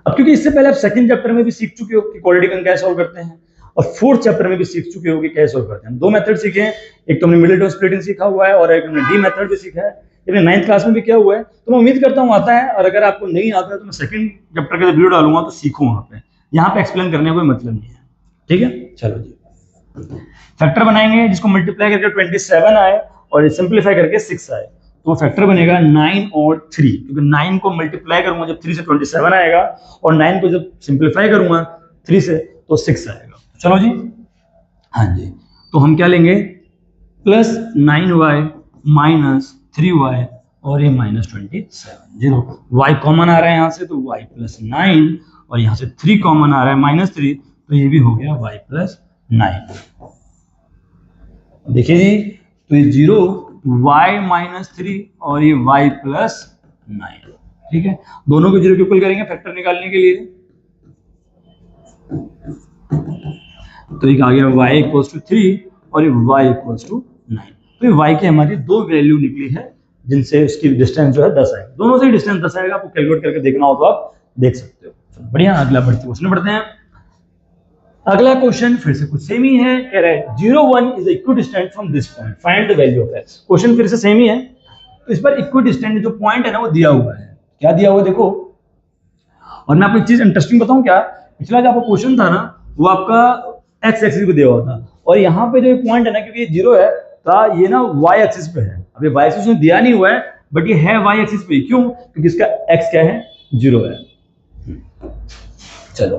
अब क्योंकि इससे पहले आप सेकंड चैप्टर में भी सीख चुके हो कि क्वाड्रेटिक अंक कैसे सॉल्व करते हैं, और फोर्थ चैप्टर में भी सीख चुके हो कि कैसे सॉल्व करते हैं। दो मेथड सीखे हैं, एक तो हमने मिडिल टर्म स्प्लिटिंग सीखा हुआ है और एक हमने डी मेथड भी सीखा है, लेकिन 9th क्लास में भी क्या हुआ है, तो मैं उम्मीद करता हूँ आता है, और अगर आपको नहीं आता है तो मैं सेकंड चैप्टर का वीडियो डालूंगा तो सीखो वहां पे, यहाँ पे एक्सप्लेन करने का कोई मतलब नहीं है। ठीक है, चलो जी फैक्टर बनाएंगे जिसको मल्टीप्लाई करके 27 आए और सिंप्लीफाई करके 6 आए, तो फैक्टर बनेगा 9 और 3, क्योंकि 9 को मल्टीप्लाई करूंगा जब 3 से 27 आएगा, और 9 को जब सिंप्लीफाई करूंगा 3 से तो 6 आएगा। चलो जी, हाँ जी, तो हम क्या लेंगे, प्लस 9y माइनस 3y और ये माइनस 27, 0 y कॉमन आ रहा है यहाँ से, तो y प्लस 9, और यहाँ से 3 कॉमन आ रहा है माइनस 3, तो ये भी हो गया y प्लस 9। देखिए जी, तो ये 0 y माइनस 3 और ये y प्लस 9। ठीक है, दोनों को 0 के इक्वल करेंगे फैक्टर निकालने के लिए, तो एक आ गया y इक्वल्स टू 3 और ये y इक्वल्स टू 9। तो ये y की हमारी दो वैल्यू निकली है जिनसे उसकी डिस्टेंस जो है 10 आएगा, दोनों से डिस्टेंस 10 आएगा। आपको कैलकुलेट करके देखना हो तो आप देख सकते हो। बढ़िया, अगला क्वेश्चन बढ़ते हैं। अगला क्वेश्चन फिर से कुछ सेम ही है, कह रहा है 0 1 is equidistant from this point, find the value of x। Question फिर से सेम ही है, तो इस पर इक्विडिस्टेंट जो पॉइंट है ना वो दिया हुआ है। क्या दिया हुआ है देखो, और मैं आपको एक चीज इंटरेस्टिंग बताऊं क्या, पिछला जो आपका क्वेश्चन था ना वो आपका x एक्सिस पे दिया हुआ था, और यहाँ पे जो पॉइंट है ना, क्योंकि ये 0 है तो ये ना y एक्सिस पे है। अब ये y एक्सिस में दिया नहीं हुआ है, बट ये है y एक्सिस पे, क्यों, क्योंकि इसका x क्या है, 0 है। चलो,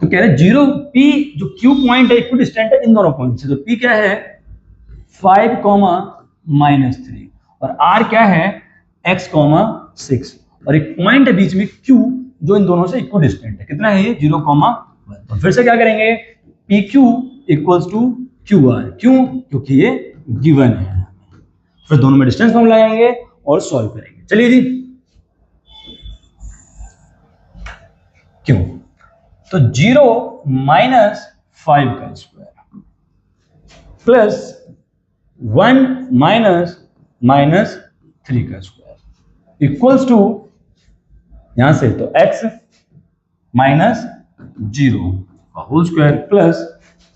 तो कह रहे 0 p जो q पॉइंट है इक्विडिस्टेंट है इन दोनों पॉइंट से, तो p क्या है 5, -3, और r क्या है x, 6, और एक पॉइंट है बीच में q जो इन दोनों से इक्विडिस्टेंट है। कितना है ये 0, 1। तो फिर से क्या करेंगे, pq इक्वल्स टू qr, क्यों, क्योंकि ये गिवन है। फिर दोनों में डिस्टेंस फॉर्मूला लगाएंगे और सॉल्व करेंगे। चलिए जी, क्यों, तो 0 -5 का स्क्वायर प्लस 1 -3 का स्क्वायर इक्वल्स टू, यहां से तो x -0 का होल स्क्वायर प्लस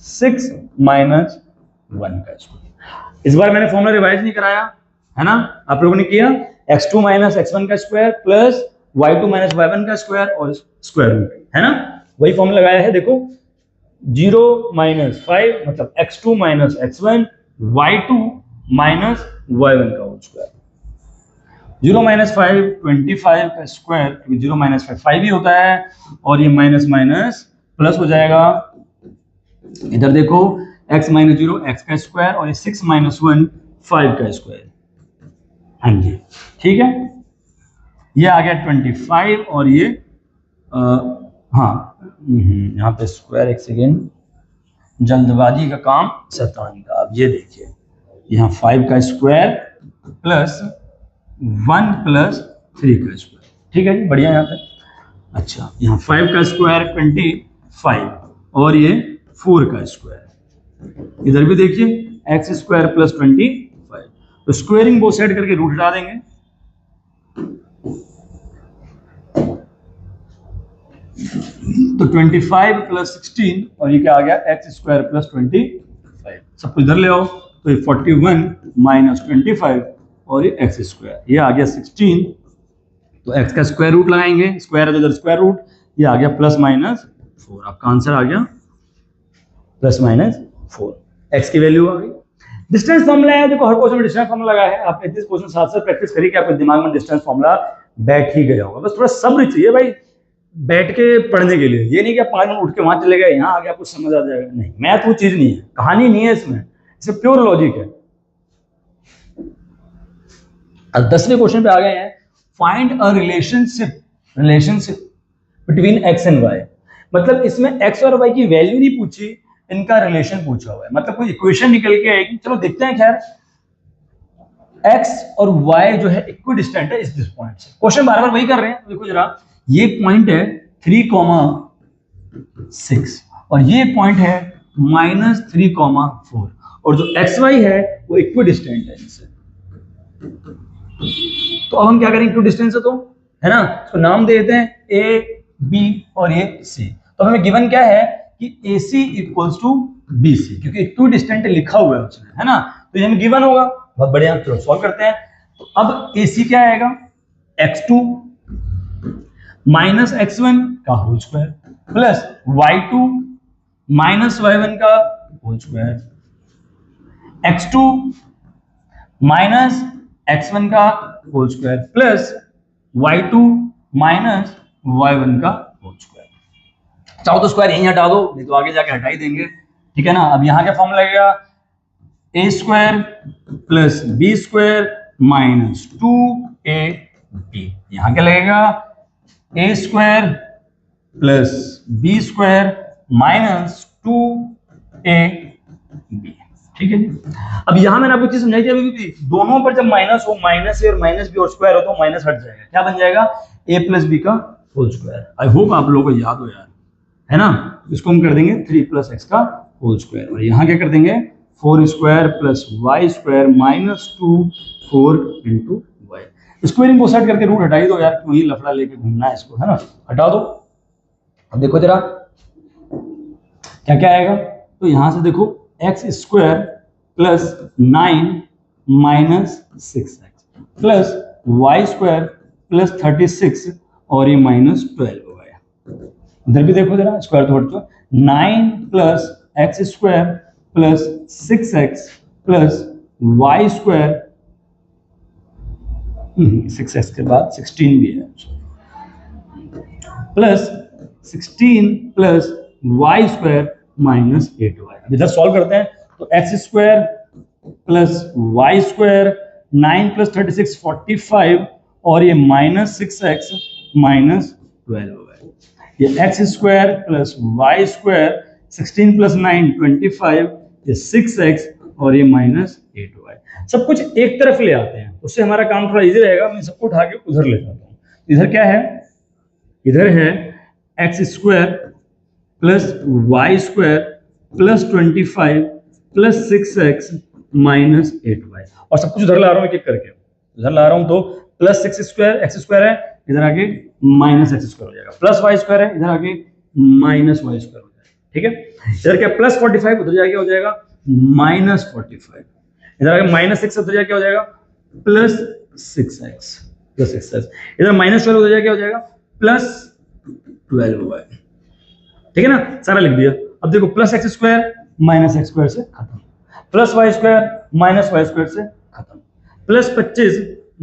6 -1 का स्क्वायर। इस बार मैंने फॉर्मूला रिवाइज नहीं कराया है ना, आप लोगों ने किया, x2 -x1 का स्क्वायर प्लस y2 -y1 का स्क्वायर और स्क्वायर रूट, है ना, वही फॉर्मूला लगाया है। देखो 0 -5 मतलब x2 -x1 y2 -y1 का होल स्क्वायर, 0 -5 25 का स्क्वायर, क्योंकि 0 -5 5 ही होता है, और ये माइनस माइनस प्लस हो जाएगा। इधर देखो x -0 x का स्क्वायर और ये 6 -1 5 का स्क्वायर। हाँ जी, ठीक है, ये आ गया 25, और ये हाँ यहाँ पे स्क्वायर, एक सेकेंड, जल्दबाजी का काम शैतान का। अब ये देखिए, यहाँ 5 का स्क्वायर प्लस 1 + 3 का स्क्वायर। ठीक है जी, बढ़िया। यहाँ पे अच्छा, यहाँ 5 का स्क्वायर 25 और ये 4 का स्क्वायर। इधर भी देखिए x स्क्वायर प्लस 25, तो स्क्वायरिंग बोथ साइड करके रूट हटा देंगे, तो 25 + 16 और ये क्या आ गया x स्क्वायर प्लस 25। सब कुछ इधर ले आओ, तो ये 41 - 25 और ये x स्क्वायर, ये आ गया 16, तो x का स्क्वायर रूट लगाएंगे, स्क्वायर है तो इधर स्क्वायर रूट, ये आ गया +-4, आपका आंसर आ गया +-4, x की वैल्यू आ गई। डिस्टेंस फॉर्मूला है, देखो हर क्वेश्चन में डिस्टेंस फॉर्मूला लगा है, आपने 30 क्वेश्चन साथ साथ प्रैक्टिस करी कि आपके दिमाग में डिस्टेंस फॉर्मूला बैठ ही गया होगा। बस थोड़ा सब्र चाहिए भाई बैठ के पढ़ने के लिए, ये नहीं कि आप 5 मिनट उठ के वहां चले गए, यहाँ आगे आपको समझ आ जाएगा, नहीं, मैथ वो चीज नहीं है, कहानी नहीं है इसमें प्योर लॉजिक है। अब 10वें क्वेश्चन पे आ गए हैं, find a relationship between x and y। मतलब इसमें x और y की वैल्यू नहीं पूछी, इनका रिलेशन पूछा हुआ है, मतलब कोई इक्वेशन निकल के आएगी। चलो देखते हैं। खैर x और y जो है इक्विडिस्टेंट है इस पॉइंट से। क्वेश्चन बार बार वही कर रहे हैं, देखो जरा, ये पॉइंट है 3,6 और ये पॉइंट है -3,4 और जो xy है वो इक्विडिस्टेंट है इनसे। तो अब हम क्या करेंगे, इक्विडिस्टेंस है तो, है ना, तो नाम दे देते हैं a b और ये c। तो हमें गिवन क्या है कि AC इक्वल्स टू BC, क्योंकि इक्विडिस्टेंट लिखा हुआ है उसमें, है ना, तो ये हमें गिवन होगा। बहुत बढ़िया, चलो सॉल्व करते हैं। तो अब AC क्या आएगा, x2 माइनस x1 का whole square plus y2 minus y1 का whole square, x2 minus x1 का whole square plus y2 minus y1 का होल स्क्वायर। चाहो तो स्क्वायर यहीं हटा दो, नहीं तो आगे जाके हटा ही देंगे, ठीक है ना। अब यहाँ क्या फॉर्म लगेगा, a square plus b square minus 2ab। यहाँ क्या लगेगा, a square plus b square minus 2ab, ठीक है जी। अब यहाँ मैंने आपको चीज समझाई थी अभी भी, दोनों पर जब माइनस हो, माइनस ए और माइनस बी और स्क्वायर हो तो माइनस हट जाएगा, क्या बन जाएगा, a प्लस बी का होल स्क्वायर। आई होप आप लोगों को याद हो यार, है ना। इसको हम कर देंगे 3 + x का होल स्क्वायर और यहाँ क्या कर देंगे 4 square plus y square minus 2 4 × y। Squaring को सेट करके रूट हटाई दो यार, क्यों ही लफड़ा लेके घूमना है इसको, है ना, हटा दो। अब देखो जरा क्या क्या आएगा, तो यहाँ से देखो x square plus 9 minus 6x plus y square plus 36 और ये माइनस 12 हो गया। उधर भी देखो जरा, स्क्वायर तो हट दो, 9 plus x square plus 6x plus y square, 6x के बाद 16 भी है, plus 16 plus y square minus 8y। अब इधर सॉल्व करते हैं, तो x square plus y square 9 plus 36 45 और ये माइनस 6x माइनस 12 हो गया। ये x square plus y square 16 plus 9 25, ये 6x और ये माइनस 8y। सब कुछ एक तरफ ले आते हैं, उससे हमारा काम थोड़ा इजी रहेगा। मैं सबको उठा के उधर ले जाता हूँ। इधर क्या है, इधर है x square plus y square plus 25 plus 6x minus 8y और सब कुछ उधर ला रहा हूँ एक एक करके, उधर ला रहा हूँ। तो प्लस 6 स्क्वायर x स्क्वायर है, इधर आगे माइनस x स्क्वायर हो जाएगा, प्लस y स्क्वायर है, इधर आगे माइनस y स्क्वायर हो जाएगा, ठीक है। इधर क्या प्लस 45 उधर जाके हो जाएगा माइनस 45, इधर आगे माइनस 6 उधर जाके हो जाएगा प्लस 6x प्लस 6x, इधर माइनस 12 उधर जाके हो जाएगा प्लस 12y, ठीक है ना, सारा लिख दिया। अब देखो plus x square minus x square से खत्म, plus y square minus y square से खत्म, plus 25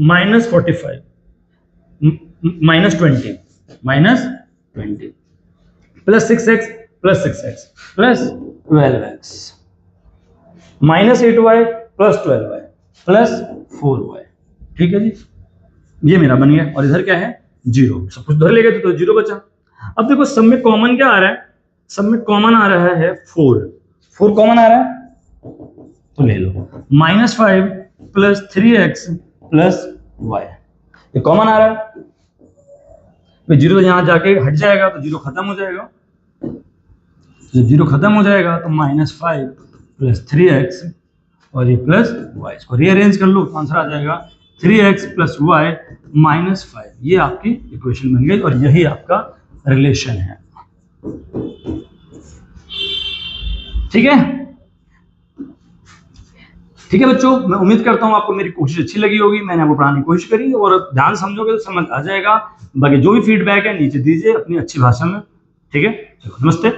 minus 45 minus 20 minus 20 plus 6x plus 6x plus 12x minus 8y plus 12y plus 4y, ठीक है जी। ये मेरा बन गया और इधर क्या है 0, सब कुछ उधर ले गए तो 0 बचा। अब देखो सब में कॉमन क्या आ रहा है, सब में कॉमन आ रहा है 4 कॉमन आ रहा है तो ले लो, -5 प्लस 3x प्लस y, ये कॉमन आ रहा है, 0 यहां जाके हट जाएगा तो 0 खत्म हो जाएगा, जब 0 खत्म हो जाएगा तो -5 प्लस 3x और ये प्लस y, इसको रीअरेंज कर लो तो आंसर आ जाएगा 3x प्लस y माइनस 5। ये आपकी इक्वेशन बन गई और यही आपका रिलेशन है, ठीक है। ठीक है बच्चों, मैं उम्मीद करता हूँ आपको मेरी कोशिश अच्छी लगी होगी, मैंने आपको पढ़ाने की कोशिश करी और ध्यान समझोगे तो समझ आ जाएगा। बाकी जो भी फीडबैक है नीचे दीजिए अपनी अच्छी भाषा में। ठीक है, नमस्ते।